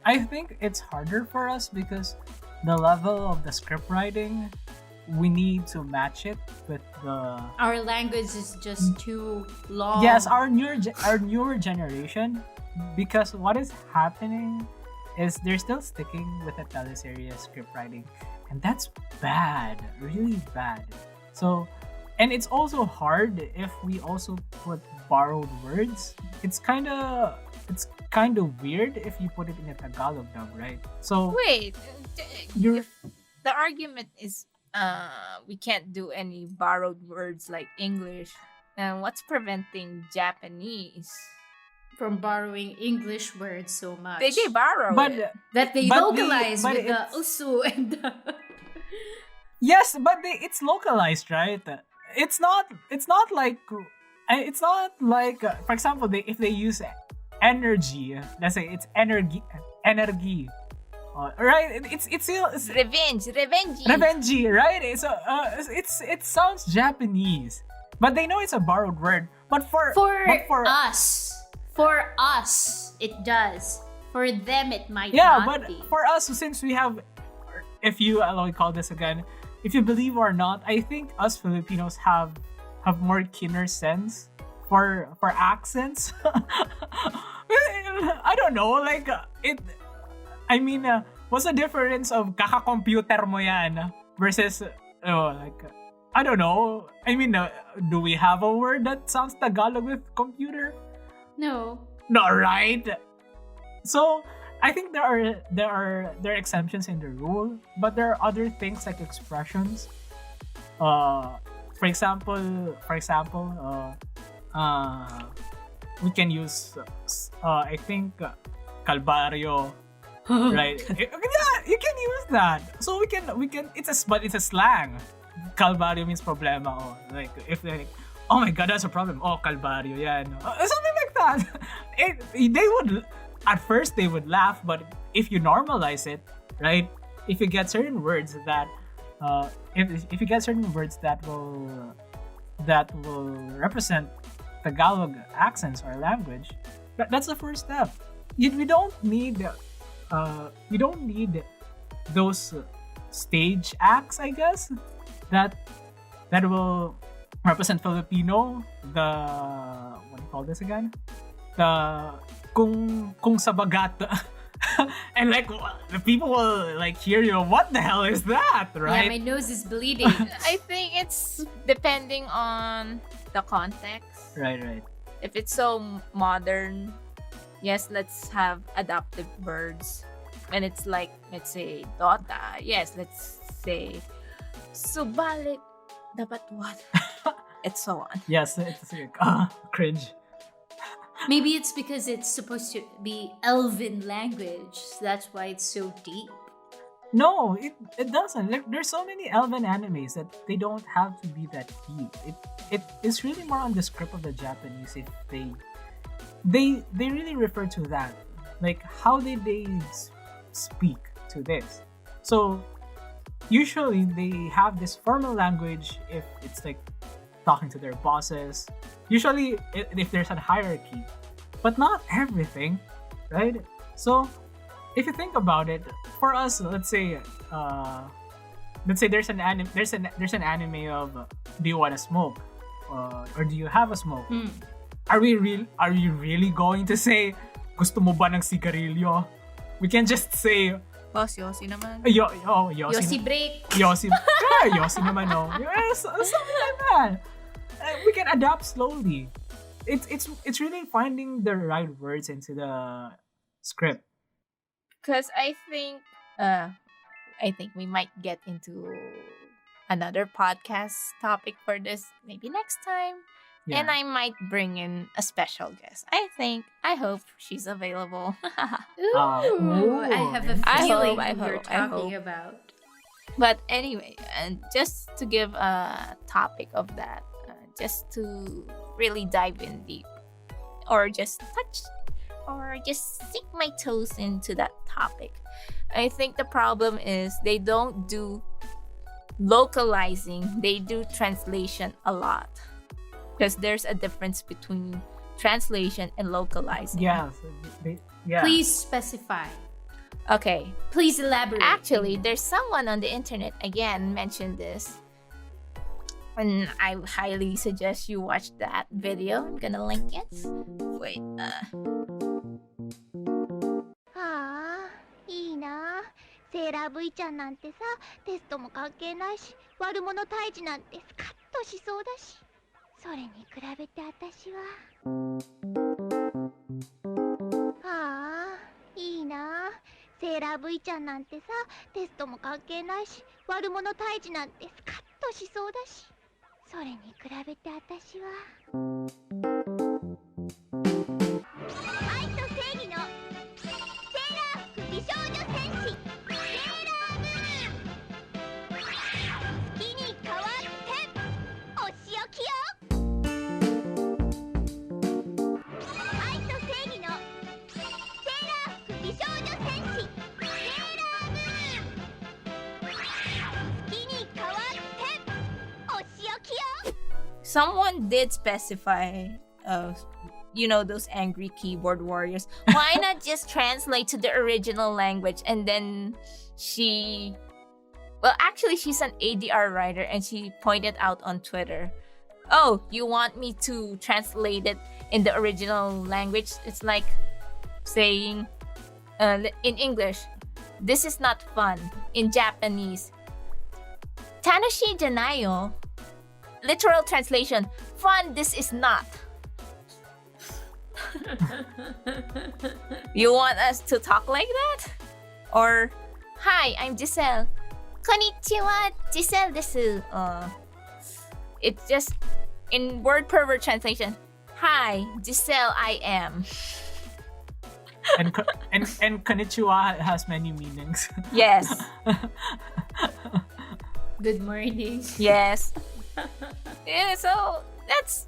I think it's harder for us because the level of the script writing, we need to match it with the. Our language is just too long. Yes, our newer generation, because what is happening is they're still sticking with the teleserie script writing, and that's bad, really bad. So, and it's also hard if we also put borrowed words. It's kind of weird if you put it in a Tagalog dub, right? So wait, the argument is we can't do any borrowed words like English. And what's preventing Japanese from borrowing English words so much? They borrow it. That they localize with the usu and the... Yes, but it's localized, right? It's not like for example, if they use energy, let's say it's energy, right? It's revenge, right? So it sounds Japanese, but they know it's a borrowed word. But for us, it does. For them, it might not be. Yeah, but for us, since we have, if you allow me call this again, if you believe or not, I think us Filipinos have more keener sense for accents. I don't know, like I mean, what's the difference of kaka-computer mo yan versus like I don't know. I mean, do we have a word that sounds Tagalog with computer? No. Not right. So I think there are exceptions in the rule, but there are other things like expressions. For example, we can use I think Calvario, right? Yeah, you can use that. So we can. But it's a slang. Calvario means problema. Oh, like if like, oh my God, that's a problem. Oh, Calvario, yeah, no. Something like that. They would at first they would laugh, but if you normalize it, right? If you get certain words that, if you get certain words that will represent Tagalog accents or language, that's the first step. We don't need those stage acts, I guess, that will represent Filipino. The what do you call this again? The kung sabagat. And like the people will like hear you. What the hell is that, right? Yeah, my nose is bleeding. I think it's depending on the context. Right. If it's so modern, yes, let's have adaptive words. When it's like, let's say, Dota, yes, let's say, subalit, dapat what? And so on. Yes, it's like, cringe. Maybe it's because it's supposed to be Elven language. So that's why it's so deep. No, it doesn't. Like, there's so many Elven animes that they don't have to be that deep. It is really more on the script of the Japanese. If they really refer to that, like how did they speak to this? So usually they have this formal language if it's like talking to their bosses. Usually if there's a hierarchy, but not everything, right? So if you think about it, for us, let's say there's an anime of do you want to smoke, or do you have a smoke? Are we really going to say gusto mo ba ng sigarilyo? We can just say Boss, Yossi naman. Yossi break. Yossi naman, no. Something like that. We can adapt slowly. It's really finding the right words into the script. Because I think we might get into another podcast topic for this maybe next time. Yeah. And I might bring in a special guest. I hope she's available. Ooh, I have a feeling I you're hope. talking about. But anyway, and just to give a topic of that, just to really dive in deep, or just touch, or just sink my toes into that topic. I think the problem is they don't do localizing, they do translation a lot. Because there's a difference between translation and localizing. Yeah. Please specify. Okay. Please elaborate. Actually, there's someone on the internet again mentioned this. And I highly suggest you watch that video. I'm gonna link it. Wait. いいな。セーラー V ちゃんなんてさ、テストも関係ないし、悪者退治なんてスカッとしそうだし。それに比べて私は。いいな。セーラー V ちゃんなんてさ、テストも関係ないし、悪者退治なんてスカッとしそうだし。それに比べて私は。愛と正義のセーラー服美少女戦士セーラームーン。好きに変わってお仕置きよ。愛と正義のセーラー服美少女戦士セーラームーン。好きに変わってお仕置きよ。Someone did specify, those angry keyboard warriors. Why not just translate to the original language and then she Well, actually, she's an ADR writer, and she pointed out on Twitter, "Oh, you want me to translate it in the original language?" It's like saying, in English, "This is not fun." In Japanese, "Tanoshi janayo." Literal translation, "Fun, this is not." You want us to talk like that? Or, "Hi, I'm Jiezl." "Konnichiwa, Jiezl desu." It's just in word per word translation. "Hi, Jiezl, I am." And konnichiwa has many meanings. Yes. Good morning. Yes. Yeah, so that's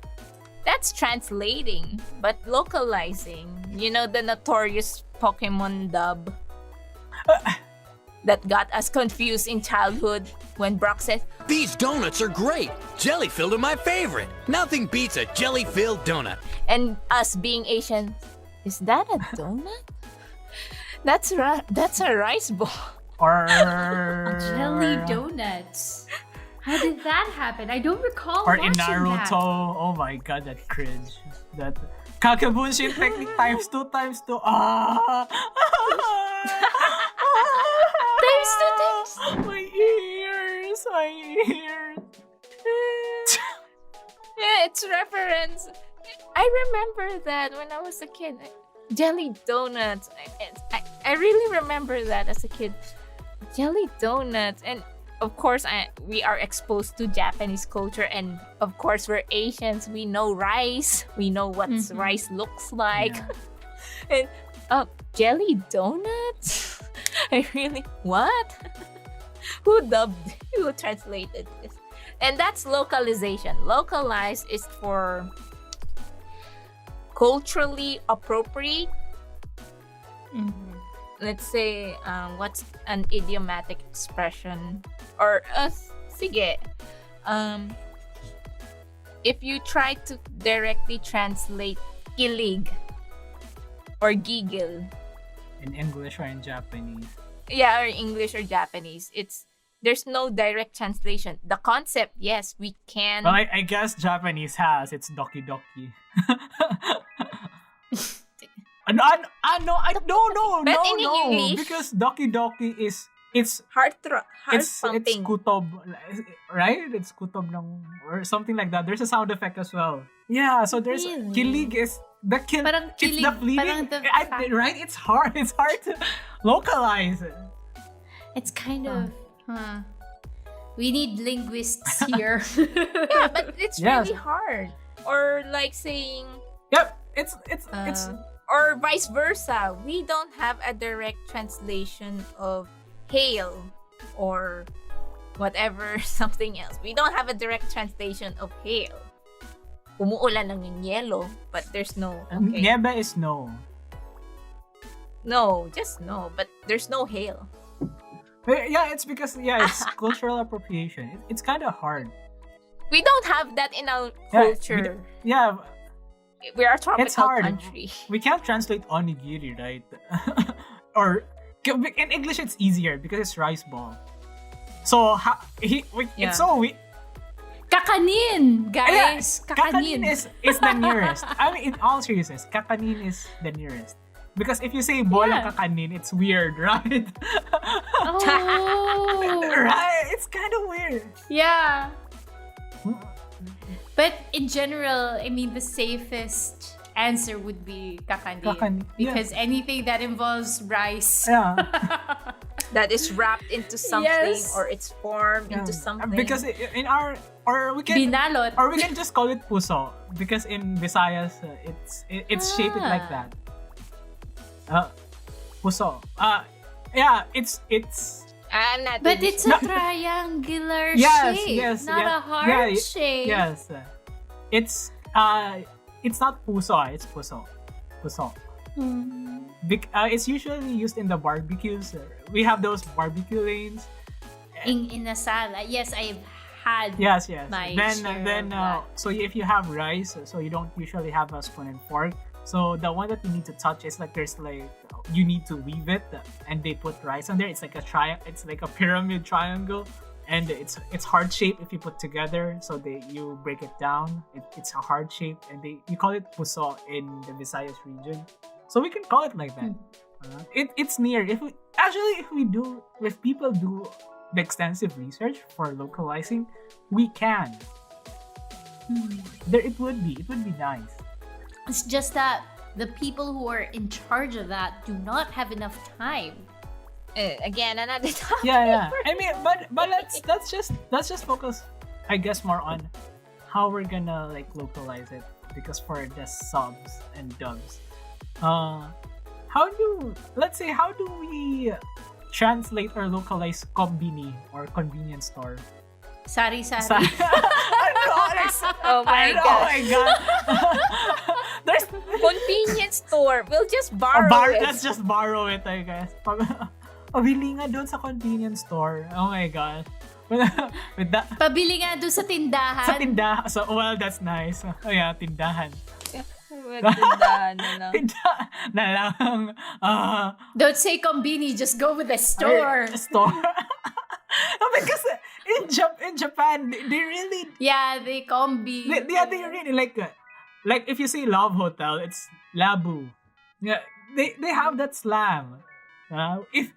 translating, but localizing. You know the notorious Pokemon dub that got us confused in childhood when Brock said, "These donuts are great. Jelly-filled are my favorite. Nothing beats a jelly-filled donut." and us being Asian, "Is that a donut?" That's a rice ball. Or Jelly donuts. How did that happen? I don't recall Or watching in Naruto, that. oh my god, that cringe. That Kakebunshin technique times 2 times 2. Ah! Times 2 times. My ears, my ears. Yeah, it's reference. I remember that when I was a kid. Jelly donuts. I really remember that as a kid. Jelly donuts. And of course, we are exposed to Japanese culture. And of course, we're Asians. We know rice. We know what rice looks like. Yeah. And jelly donuts? I really, what? Who translated this? And that's localization. Localize is for culturally appropriate. Let's say, what's an idiomatic expression? Or, sige, if you try to directly translate kilig or giggle. In English or in Japanese. Yeah, or English or Japanese. There's no direct translation. The concept, yes, we can. Well, I guess Japanese has. It's Doki Doki. No. But in English, because Doki Doki it's heart it's pumping. kutob, right? It's kutob or something like that. There's a sound effect as well. Yeah, so there's kilig is the kill. Parang It's kilig, the fleeting, right? It's hard. It's hard to localize. It's kind of, we need linguists here. Yeah, but it's really hard. Or like saying, yep, it's or vice versa. We don't have a direct translation of hail or whatever, something else. We don't have a direct translation of hail. Umuulan lang yung yellow, but there's no. Okay. Niebe is no. No, just no, but there's no hail. Yeah, it's because it's cultural appropriation. It's kind of hard. We don't have that in our culture. We are a tropical it's hard. country. We can't translate onigiri, right? Or in English, it's easier because it's rice ball. So it's so we. Kakanin, guys. Kakanin is the nearest. I mean, in all seriousness, kakanin is the nearest. Because if you say bola kakanin, it's weird, right? Oh. Right? It's kind of weird. Yeah. But in general, I mean, the safest answer would be kakanin. Because anything that involves rice. Yeah. That is wrapped into something or it's formed into something. Because in our or we can binalot, or we can just call it puso because in Visayas it's shaped like that. Puso. It's I'm not. But it's a triangular shape, not a heart shape. Yes. It's not puso, it's puso. Puso. It's usually used in the barbecues. We have those barbecue lanes. In a salad. Yes, I've had. Yes. My Then so if you have rice, so you don't usually have a spoon and fork. So the one that you need to touch is like there's like you need to weave it, and they put rice on there. It's like a It's like a pyramid triangle, and it's heart shape if you put together. So you break it down. It's a heart shape, and you call it puso in the Visayas region. So we can call it like that. It's near. If people do the extensive research for localizing, we can. It would be nice. It's just that the people who are in charge of that do not have enough time. Again, another topic. Yeah. I mean, but let's just focus, I guess, more on how we're gonna like localize it, because for the subs and dubs, how do we translate or localize kombini or convenience store? Sari. Oh my god. Oh my god. There's Convenience store. We'll just borrow it. Let's just borrow it, I guess. Pabili nga doon sa convenience store. Oh my god. With that. Pabili nga doon sa tindahan. Sa tindahan. So, well, that's nice. Oh yeah, tindahan. Tindahan na lang. Tindahan na lang. Don't say kombini, just go with the store. Store. No, because in Japan, they really... Yeah, they kombi. They really like if you say Love Hotel, it's Labu. Yeah, they have that slang. If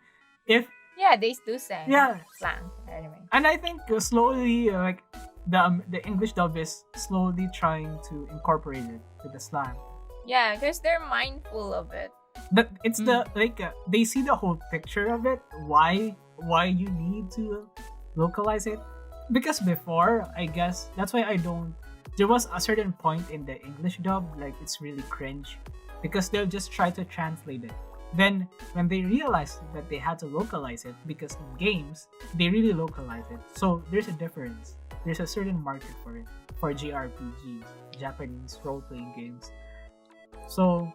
Yeah, they do say. Yeah. Slang. Anyway. And I think slowly, like the English dub is slowly trying to incorporate it to the slang. Yeah, because they're mindful of it. But it's they see the whole picture of it. Why you need to localize it? Because before, I guess that's why there was a certain point in the English dub, like it's really cringe, because they'll just try to translate it. Then when they realized that they had to localize it, because in games they really localize it, so there's a difference. There's a certain market for it, for JRPGs, Japanese role-playing games. So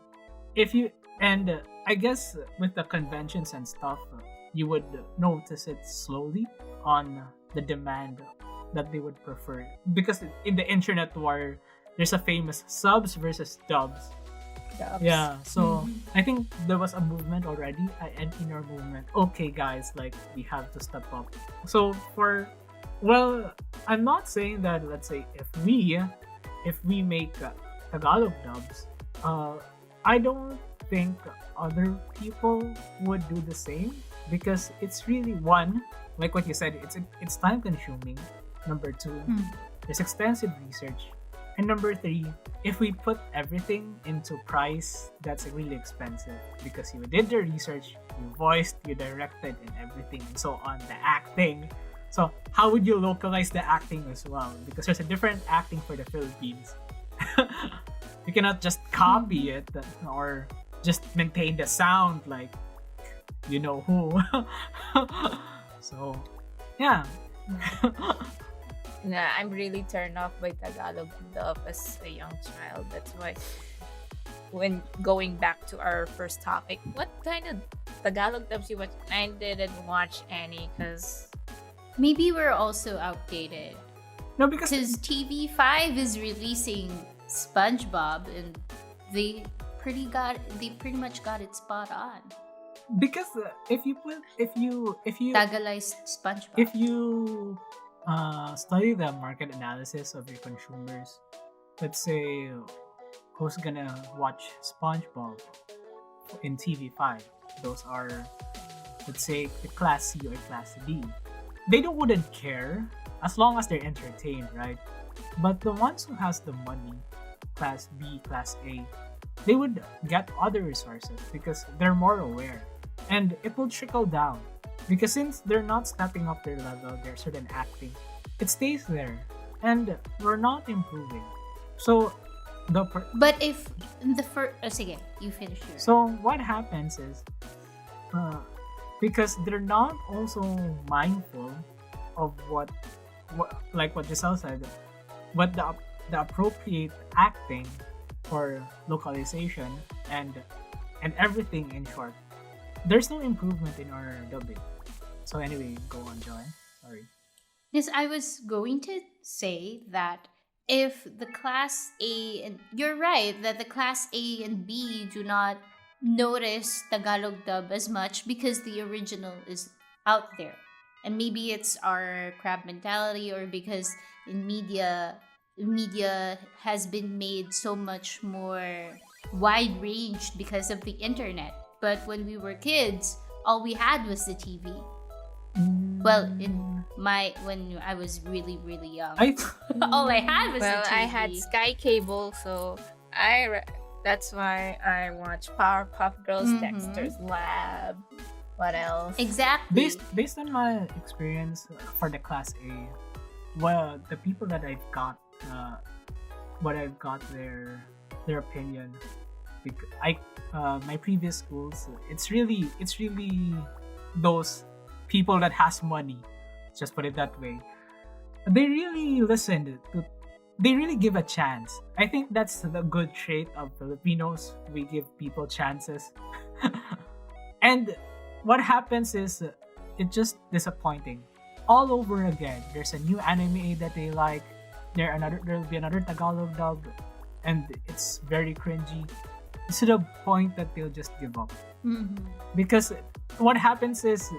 I guess with the conventions and stuff, you would notice it slowly on the demand that they would prefer, because in the internet war, there's a famous subs versus dubs. Yeah, so I think there was a movement already, an inner movement. Okay, guys, like we have to step up. So I'm not saying that. Let's say if we make Tagalog dubs, I don't think other people would do the same, because it's really, one, like what you said, it's time consuming. Number two, there's extensive research. And number three, if we put everything into price, that's really expensive, because you did the research, you voiced, you directed, and everything, and so on, the acting. So how would you localize the acting as well? Because there's a different acting for the Philippines. You cannot just copy it or just maintain the sound like you know who. So yeah. Nah, I'm really turned off by Tagalog dub as a young child. That's why when going back to our first topic, what kind of Tagalog dubs you watch? I didn't watch any, because maybe we're also outdated. No, because TV5 is releasing SpongeBob, and they pretty much got it spot on. Because if you Tagalized SpongeBob. If you study the market analysis of your consumers, let's say who's gonna watch SpongeBob in TV5, those are, let's say, the class C or class D. They wouldn't care as long as they're entertained, right? But the ones who has the money, class B, class A, they would get other resources because they're more aware, and it will trickle down. Because since they're not stepping up their level, their certain acting, it stays there, and we're not improving. So but if the first, sige, you finish yours. So what happens is, because they're not also mindful of what like what Jiezl said, what the appropriate acting for localization and everything, in short, there's no improvement in our dubbing. So anyway, go on, Joanne. Sorry. Yes, I was going to say that if the class A and you're right that the class A and B do not notice Tagalog dub as much because the original is out there. And maybe it's our crab mentality, or because in media has been made so much more wide ranged because of the internet. But when we were kids, all we had was the TV. Well, when I was really young, all I had was the TV. I had Sky Cable, so that's why I watch Powerpuff Girls, Dexter's Lab. What else? Exactly. Based on my experience for the class A, well, the people that I've got, their opinion. My previous schools, it's really those people that has money. Just put it that way. They really listened to. They really give a chance. I think that's the good trait of Filipinos. We give people chances. And what happens is it's just disappointing. All over again. There's a new anime that they like. There'll be another Tagalog dub, and it's very cringy. To the point that they'll just give up. Because what happens is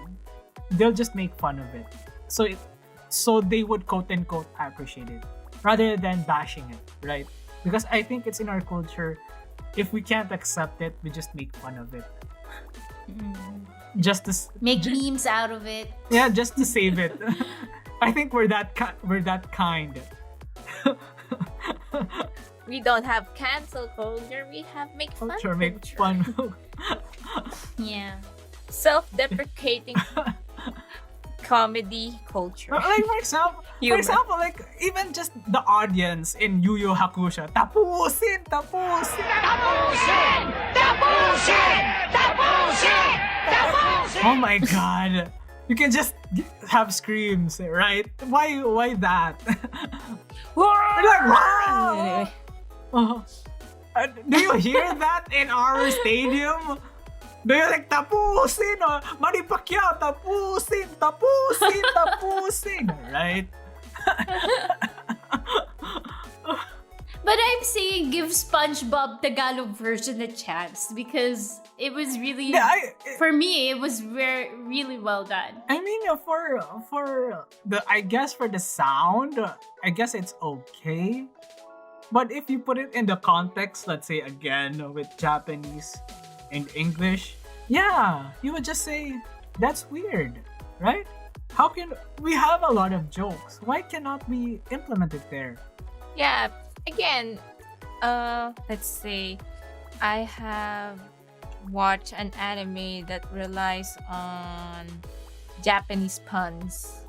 they'll just make fun of it. So they would quote unquote appreciate it rather than bashing it, right? Because I think it's in our culture, if we can't accept it, we just make fun of it. Just to make memes out of it. Yeah, just to save it. I think we're that kind. We don't have cancel culture. We have make fun culture. Make fun. Yeah. Self-deprecating comedy culture. Like for example, like even just the audience in Yu Yu Hakusho, tapusin. Oh my god. You can just have screams, right? Why that? We're like, wow! Do you hear that in our stadium? Do you like tapusin? Manny Pacquiao, tapusin, right? But I'm saying give SpongeBob Tagalog version a chance because it was really, for me, it was really well done. I mean, for the sound, I guess it's okay. But if you put it in the context, let's say again with Japanese and English, yeah, you would just say that's weird, right? How can we have a lot of jokes? Why cannot we implement it there? Yeah. Again, let's say I have watched an anime that relies on Japanese puns.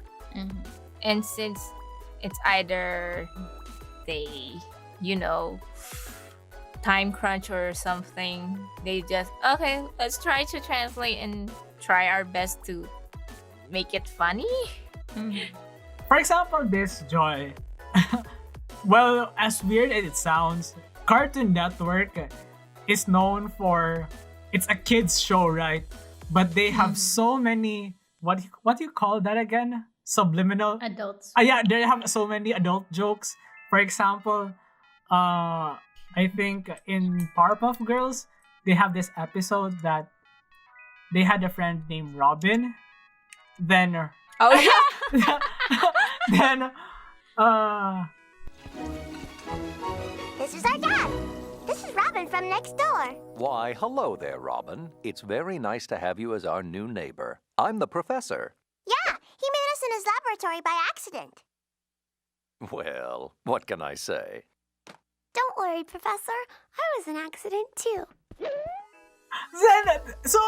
And since it's either they, time crunch or something, they just, okay, let's try to translate and try our best to make it funny. For example, this Joy. Well, as weird as it sounds, Cartoon Network is known for, it's a kids show, right? But they have so many, what do you call that again? Subliminal? Adults. Yeah, they have so many adult jokes. For example, I think in Powerpuff Girls, they have this episode that they had a friend named Robin. Then, then, This is our dad. This is Robin from next door. Why, hello there, Robin. It's very nice to have you as our new neighbor. I'm the professor. Yeah, he made us in his laboratory by accident. Well, what can I say? Don't worry, Professor. I was an accident too. So,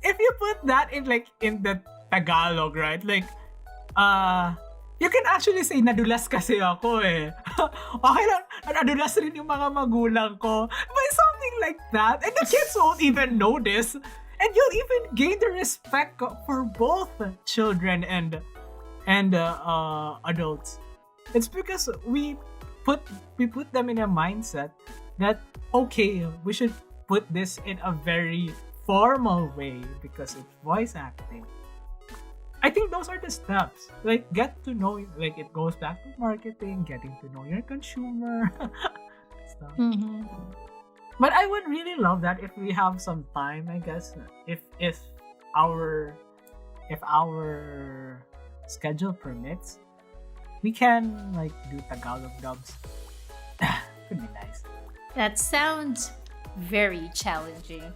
if you put that in the Tagalog, right? You can actually say, nadulas kasi ako eh. Okay lang, nadulas rin yung mga magulang ko. But something like that. And the kids won't even notice. And you'll even gain the respect for both children and adults. It's because we put them in a mindset that, okay, we should put this in a very formal way because it's voice acting. I think those are the steps. Like, get to know, like, it goes back to marketing, getting to know your consumer. Stuff. But I would really love that if we have some time, I guess. If our schedule permits, we can like do Tagalog dubs. Could be nice. That sounds very challenging.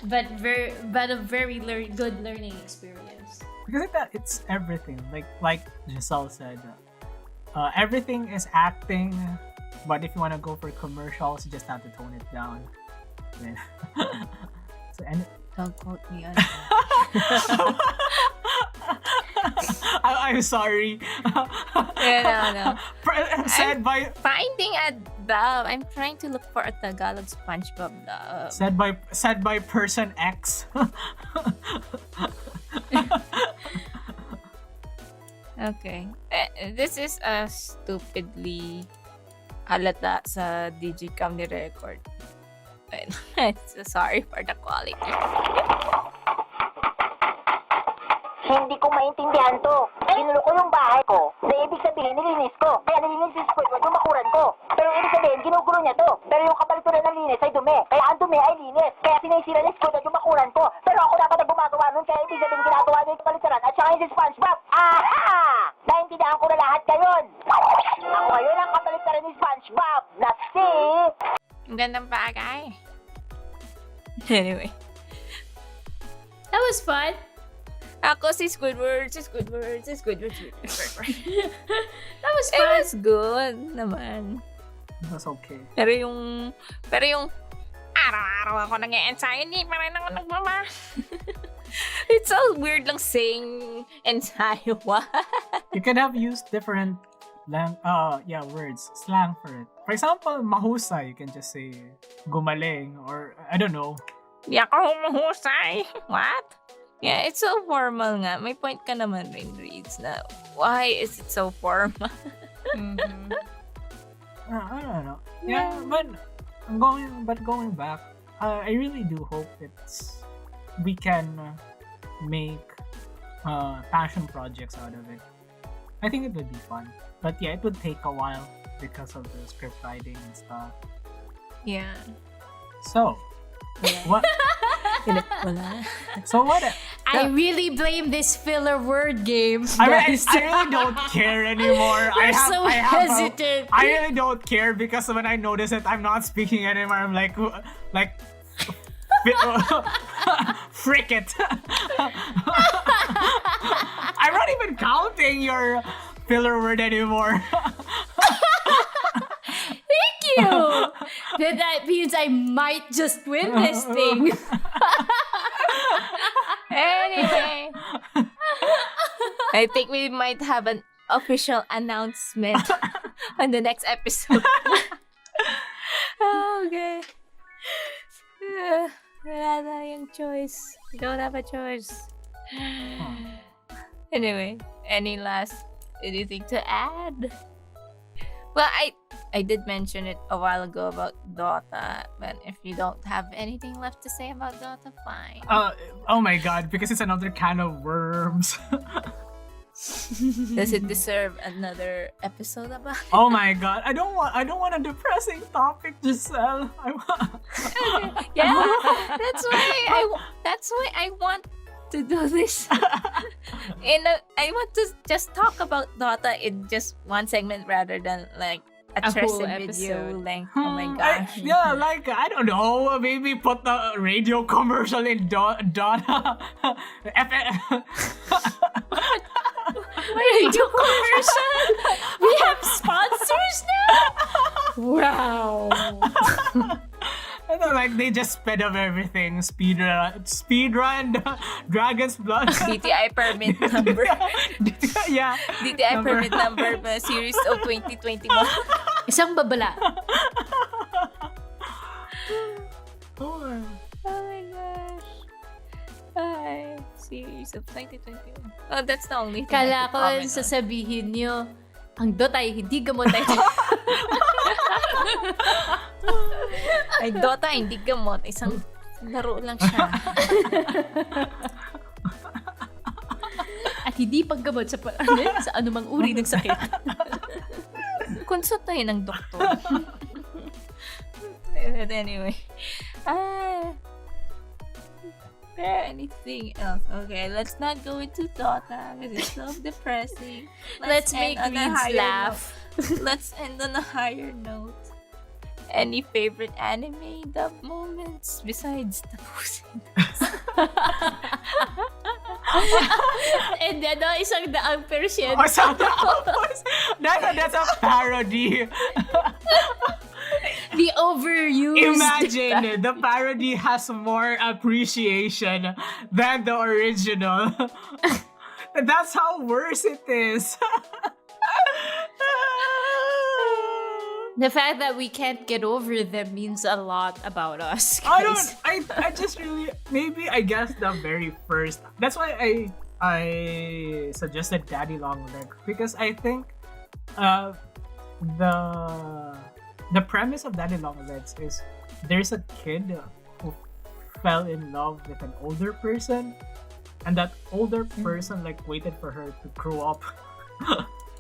But a very good learning experience. Because it's everything. Like Jiezl said, everything is acting. But if you want to go for commercials, you just have to tone it down. Then, Don't quote me on I'm sorry. no. Said by Finding a dub. I'm trying to look for a Tagalog SpongeBob dub. said by person X. Okay. This is a stupidly halata sa Digicam ni record. Sorry for the quality. Hindi ko maintindihan to. Ginulo ko yung bahay ko. Na ibig sabihin, nilinis ko. Kaya nilinis yung Squidward yung makuran ko. Pero ibig sabihin, ginugulo niya to. Pero yung kapalituran ng linis ay dumi. Kaya ang dumi ay linis. Kaya sinisira ni Squidward yung makuran ko. Pero ako dapat ang gumagawa nun. Kaya ibig sabihin, ginagawa niya yung kapalituran. At saka yung si SpongeBob. Aha! Naintindihan ko na lahat ngayon. Ako ngayon ang kapalituran ni SpongeBob. Na si... Ang gandang bagay. Anyway. That was fun. Ako si Squidward. That was It fun. was good naman. That's okay. Pero yung araw-araw ako nag-e-ensayo, hindi pa rin ako nagmama. It's so weird lang saying ensayo. What? You can have used different words, slang for it. For example, mahusay, you can just say gumaling or I don't know. Di ako mahusay. What? Yeah, it's so formal nga. May point ka naman rin, Reedze, na why is it so formal? I don't know. Yeah, but going back, I really do hope we can make passion projects out of it. I think it would be fun. But yeah, it would take a while because of the script writing and stuff. Yeah. So, what? So what? I really blame this filler word game. I really don't care anymore. You're hesitant. I really don't care because when I notice that I'm not speaking anymore, I'm like frick it. I'm not even counting your filler word anymore. Thank you. That means I might just win this thing. Anyway, I think we might have an official announcement on the next episode. Okay. Wala na yung choice. We don't have a choice. Anyway, anything to add? Well, I did mention it a while ago about Dota, but if you don't have anything left to say about Dota, fine. Oh my god, because it's another can of worms. Does it deserve another episode about it? Oh my god, I don't want a depressing topic, Jiezl. Yeah, that's why I want to do this. I want to just talk about Dota in just one segment rather than like a whole video episode. length. Oh my gosh. I don't know, maybe put the radio commercial in Dota. Radio commercial? We have sponsors now? Wow. I don't like they just sped up everything. Speedrun, Dragon's Blood. DTI permit number. Yeah. DTI permit number series of 2021. Isang babala. Oh my gosh. Ay, series of 2021. Oh, that's the only thing. Kala ko sasabihin nyo, ang Dota ay hindi gamot ay... Ay, Dota hindi gamot. Isang laro lang siya. at hindi paggamot sa sa anumang uri ng sakit. Konsultahin ng doktor. But anyway. Anything else? Okay, let's not go into Dota because it's so depressing. Let's make end on a Reedze higher laugh. note. Let's end on a higher note. Any favorite anime dub moments besides the Tapusin? And then, isang daang Persian. Or something. That's a parody. The overused. Imagine the parody has more appreciation than the original. That's how worse it is. The fact that we can't get over them means a lot about us, I guys. just really, maybe I guess the very first. That's why I suggested Daddy Longlegs, because I think the premise of Daddy Longlegs is there's a kid who fell in love with an older person, and that older person like waited for her to grow up.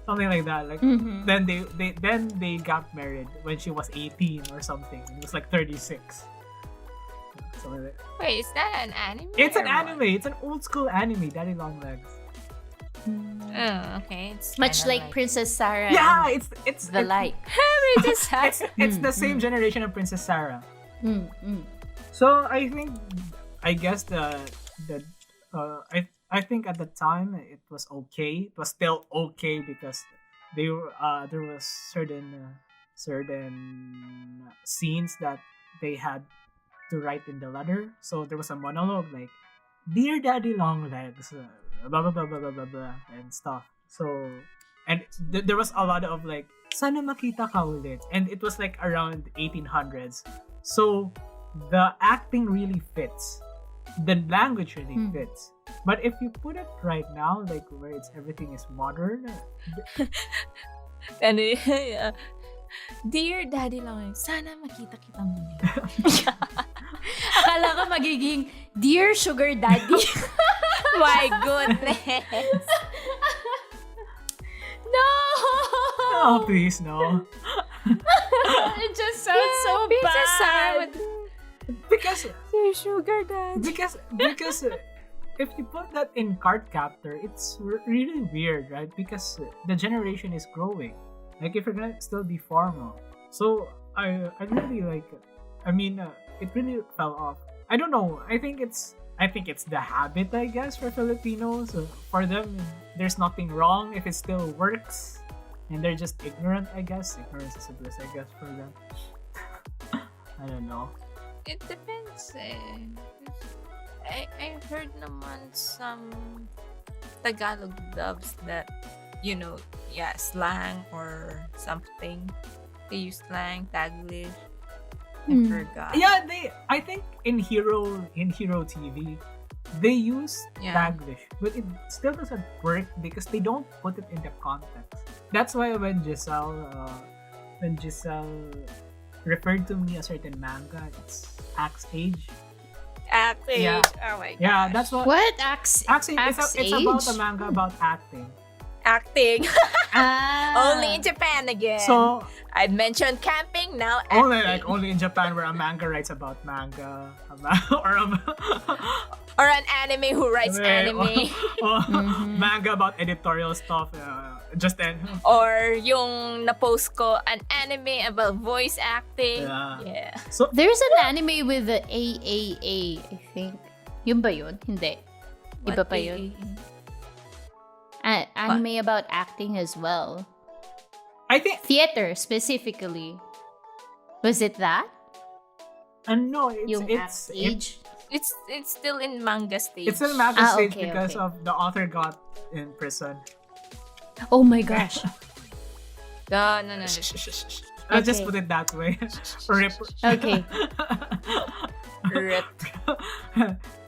Something like that. Like then they got married when she was 18 or something. It was like 36. Something like that. Wait, is that an anime? It's an or anime. what? It's an old school anime, Daddy Longlegs. Oh, okay. It's Much kinda like Princess Sarah. Yeah, and it's the like. it's the same generation of Princess Sarah. So I guess I think at the time it was okay. It was still okay because there was certain scenes that they had to write in the letter. So there was a monologue like, "Dear Daddy Longlegs," blah blah blah blah blah blah blah and stuff. So and there was a lot of like, "Sana makita ka ulit," and it was like around 1800s. So the acting really fits. The language really fits. But if you put it right now, like where everything is modern, and Dear Daddy Longlegs, sana makita kita muli. Akala ko magiging Dear Sugar Daddy. My goodness. No! oh please no. It just sounds so bad. Because Sugar Daddy. because if you put that in card captor, it's really weird, right? Because the generation is growing. Like if you're gonna still be formal, so I really like. I mean, it really fell off. I don't know. I think it's the habit, I guess, for Filipinos. For them, there's nothing wrong if it still works, and they're just ignorant. I guess ignorance is a bliss. I guess for them. I don't know. It depends I heard naman some Tagalog dubs that, slang or something. They use slang, Taglish. I forgot. Yeah, I think in Hero TV, they use Taglish, but it still doesn't work because they don't put it in the context. That's why when Jiezl referred to me a certain manga, it's Axe Age. Axe Age. Yeah. Oh my god. Yeah, that's what. What? Axe Age? It's Age? about a manga about acting. Acting. Only in Japan again. So I mentioned camping, now acting. only in Japan where a manga writes about manga, or an anime who writes anime. or manga about editorial stuff. Just then. Or yung na-post ko, an anime about voice acting. Yeah. So there's an anime with the AAA, I think. Yun ba yun? Hindi. Iba pa yun. Anime about acting as well. I think theater specifically. Was it that? No, Axe Age. It's still in manga stage. It's in manga stage okay, because of the author got in prison. Oh my gosh. No. I'll just put it that way. Rip. Okay. Rip.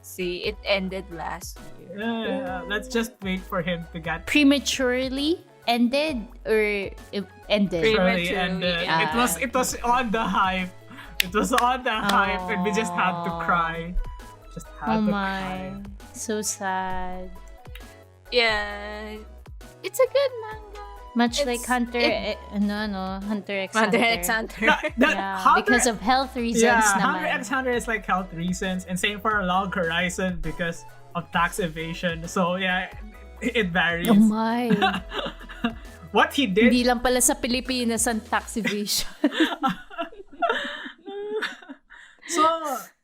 See, it ended last year. Yeah, let's just wait for him to get prematurely ended or it ended. Prematurely ended. It was on the hype. It was on the hype, and we just had to cry. Just had to cry. So sad. Yeah, it's a good manga. Much It's- like Hunter, it- Hunter x Hunter Hunter. x Hunter. Yeah, Hunter- because of health reasons Yeah, naman. Hunter x Hunter is like health reasons, and same for Log Horizon because of tax evasion. So yeah, it varies. Oh my. What he did. Hindi lang pala sa Pilipinas ang tax evasion. So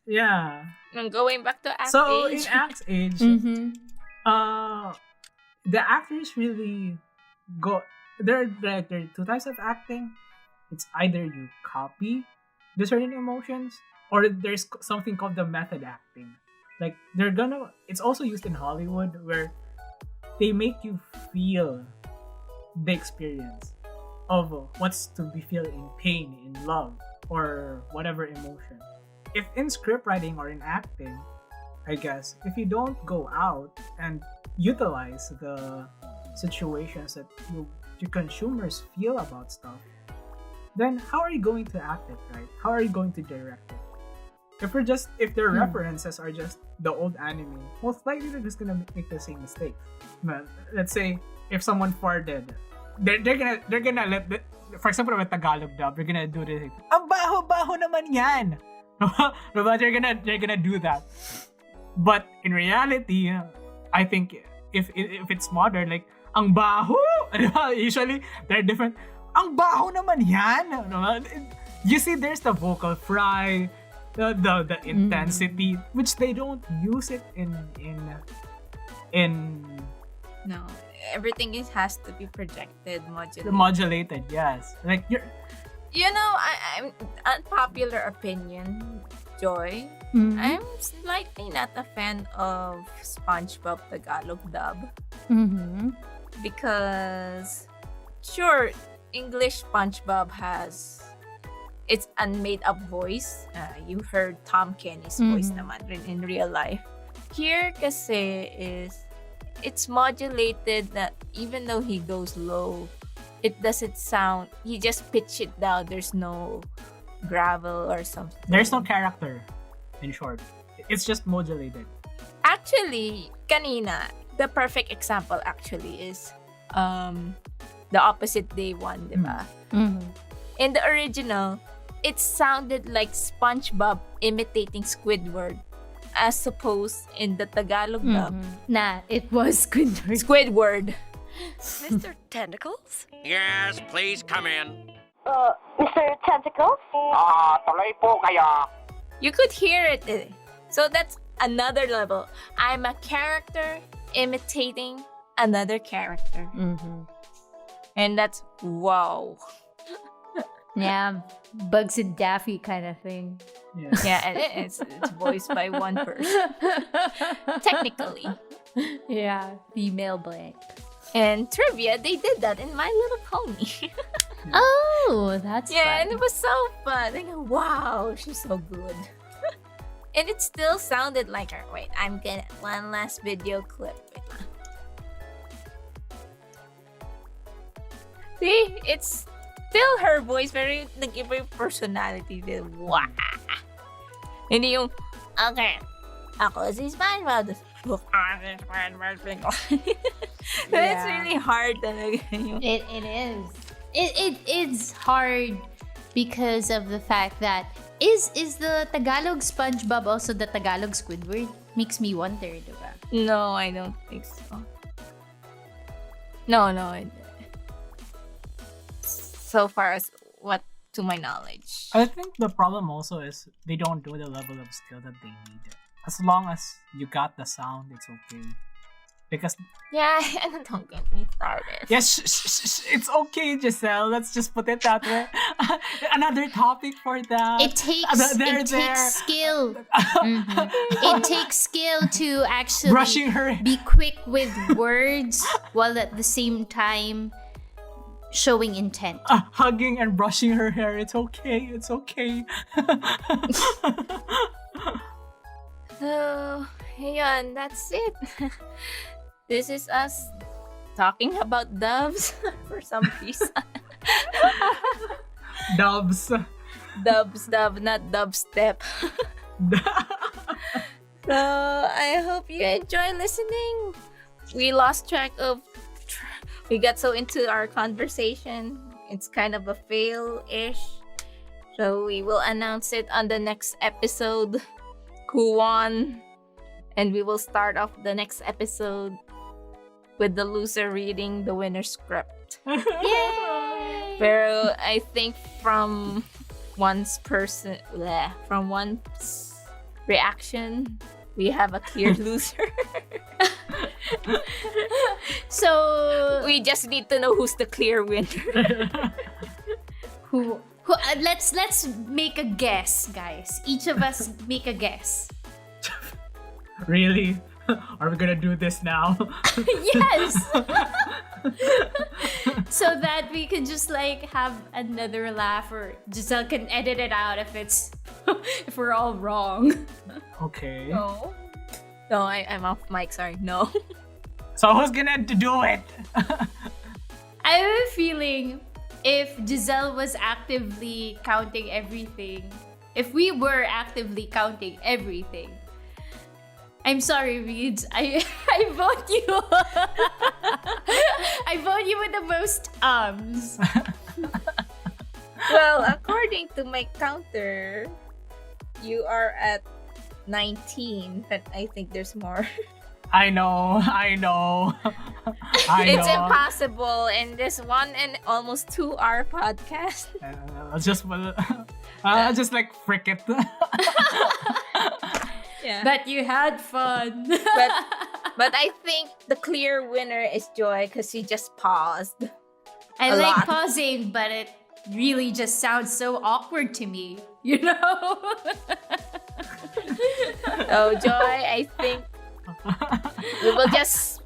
yeah. I'm going back to Act So Age. in Act Age, the actors really go. There are two types of acting. It's either you copy the certain emotions, or there's something called the method acting. Like it's also used in Hollywood where they make you feel the experience of what's to be feel in pain, in love, or whatever emotion. If in script writing or in acting, I guess, if you don't go out and utilize the situations that your consumers feel about stuff, then how are you going to act it, right? How are you going to direct it? If their references are just the old anime, most likely they're just gonna make the same mistakes. But let's say if someone farted, they're gonna let for example with Tagalog dub, they're gonna do this. Ang baho naman yan. They're gonna do that. But in reality, I think if it's modern, like ang baho, usually they're different. Ang baho naman yan. You see, there's the vocal fry, the intensity, which they don't use it in. No, everything has to be projected, modulated. Modulated, yes. Like you're. You know, I'm unpopular opinion, Joy. Mhm. I'm slightly not a fan of SpongeBob Tagalog dub because, sure, English SpongeBob has its unmade-up voice. You heard Tom Kenny's voice naman in real life. Here kasi it's modulated that even though he goes low, it doesn't sound, he just pitch it down. There's no gravel or something. There's no character, in short. It's just modulated. Actually, kanina, the perfect example actually is the opposite day one, di ba? In the original, it sounded like SpongeBob imitating Squidward, as opposed in the Tagalog dub. Nah, it was Squidward. Squidward. Mr. Tentacles? Yes, please come in. Mr. Tentacles? Tuloy po kayo. You could hear it. So that's another level. I'm a character imitating another character. And that's wow. Yeah, Bugs and Daffy kind of thing. Yeah, and it's voiced by one person. Technically. Yeah, female blank. And trivia, they did that in My Little Pony. Oh, that's yeah, and fun. it was so fun. I go, wow, she's so good. And it still sounded like her. Wait, I'm gonna one last video clip. Wait lang. See, it's still her voice, very nag-iba yung personality. Wow. Hindi yung, okay, ako si SpongeBob. It's really hard talaga yung... It is. It is hard because of the fact that is the Tagalog SpongeBob also the Tagalog Squidward? Makes me wonder, diba? No, I don't think so. No. So far as what to my knowledge. I think the problem also is they don't do the level of skill that they need. As long as you got the sound, it's okay. Because yeah, don't get me started. yes, it's okay, Jiezl. Let's just put it that way. Another topic for that. It takes skill. It takes skill to actually Brushing her- be quick with words while at the same time showing intent. Hugging and brushing her hair. It's okay. It's okay. So, ayun, that's it. This is us talking about doves for some reason. Dubs. Dub, not dubstep. So, I hope you enjoy listening we lost track of. We got so into our conversation. It's kind of a fail-ish. So we will announce it on the next episode. Who won? And we will start off the next episode with the loser reading the winner's script. Yay! Pero I think from one's reaction, we have a clear loser. So we just need to know who's the clear winner. who let's make a guess, guys. Each of us make a guess. Really? Are we gonna do this now? Yes. So that we can just like have another laugh, or Jiezl can edit it out if it's if we're all wrong. Okay. No, I'm off mic. Sorry. No. So who's gonna do it? I have a feeling if Jiezl was actively counting everything, if we were actively counting everything, I'm sorry, Reedze. I vote you. I vote you with the most ums. Well, according to my counter, you are at 19, but I think there's more. I know. It's impossible in this 1 and almost 2 hour podcast. I'll just like frick it. Yeah. But you had fun. But I think the clear winner is Joy because she just paused. I a like lot. pausing, but it really just sounds so awkward to me, you know? Oh, Joy, I think we will just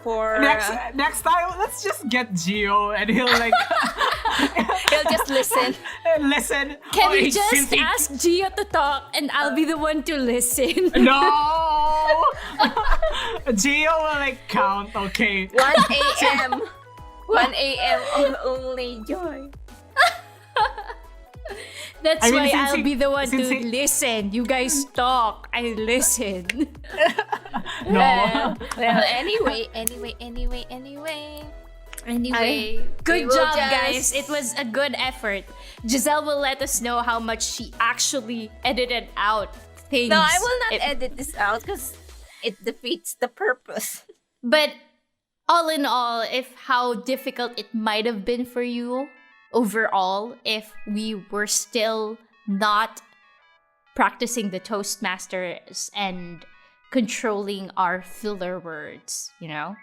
for next time, let's just get Gio and he'll like he'll just listen. Listen. Can we just ask Gio to talk and I'll be the one to listen? No. Gio will like count. Okay. 1 a.m. 1 a.m. only Joy. That's why I'll be the one to listen. You guys talk. I listen. No. Well, anyway. Good job, guys. It was a good effort. Jiezl will let us know how much she actually edited out things. No, I will not edit this out because it defeats the purpose. But all in all, if how difficult it might have been for you overall, if we were still not practicing the Toastmasters and controlling our filler words, you know?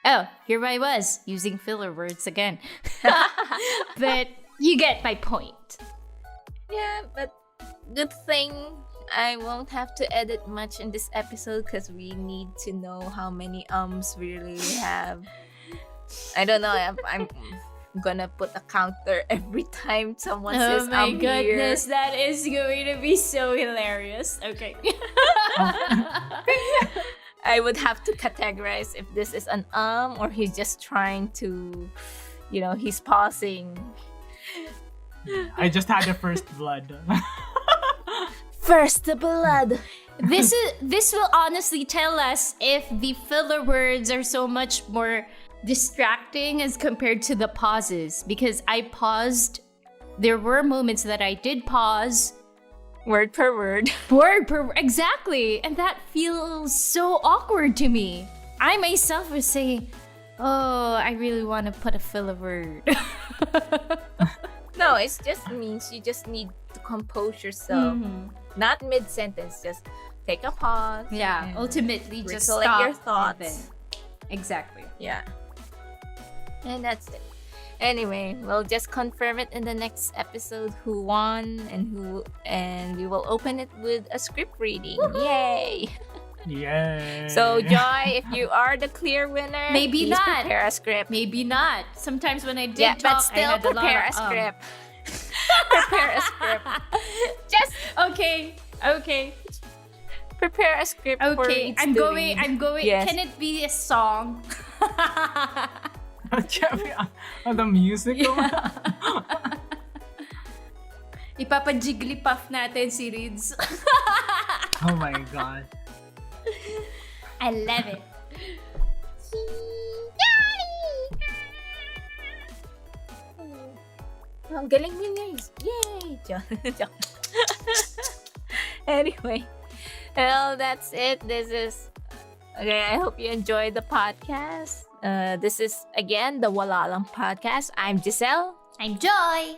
Oh, here I was using filler words again. But you get my point. Yeah, but good thing I won't have to edit much in this episode because we need to know how many ums we really have. I don't know. I'm gonna put a counter every time someone says oh my goodness, here. that is going to be so hilarious. Okay. I would have to categorize if this is an or he's just trying to, he's pausing. I just had the first blood. First blood. This will honestly tell us if the filler words are so much more distracting as compared to the pauses, because I paused. There were moments that I did pause. Word per word. Exactly. And that feels so awkward to me. I myself was saying, oh, I really want to put a filler word. No, it just means you just need to compose yourself. Mm-hmm. Not mid-sentence, just take a pause. Yeah, ultimately just recollect stop your thoughts. Exactly. Yeah. And that's it. Anyway, we'll just confirm it in the next episode who won and we will open it with a script reading. Woo-hoo! Yay! Yay! So Joy, if you are the clear winner, maybe please not. Prepare a script. Maybe not. Sometimes when I did talk, but still I had prepare a a script. Prepare a script. Just okay. Prepare a script. For Okay, I'm going. Yes. Can it be a song? The music. Yeah. Ipapa-jiggly puff natin si Reedze. Oh my god. I love it. Ang galing mo guys. Yay! Joke. Anyway, well, that's it. This is... Okay, I hope you enjoyed the podcast. This is, again, the Walla podcast. I'm Jiezl. I'm Joy.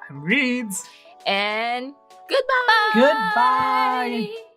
I'm Reedze. And goodbye! Goodbye!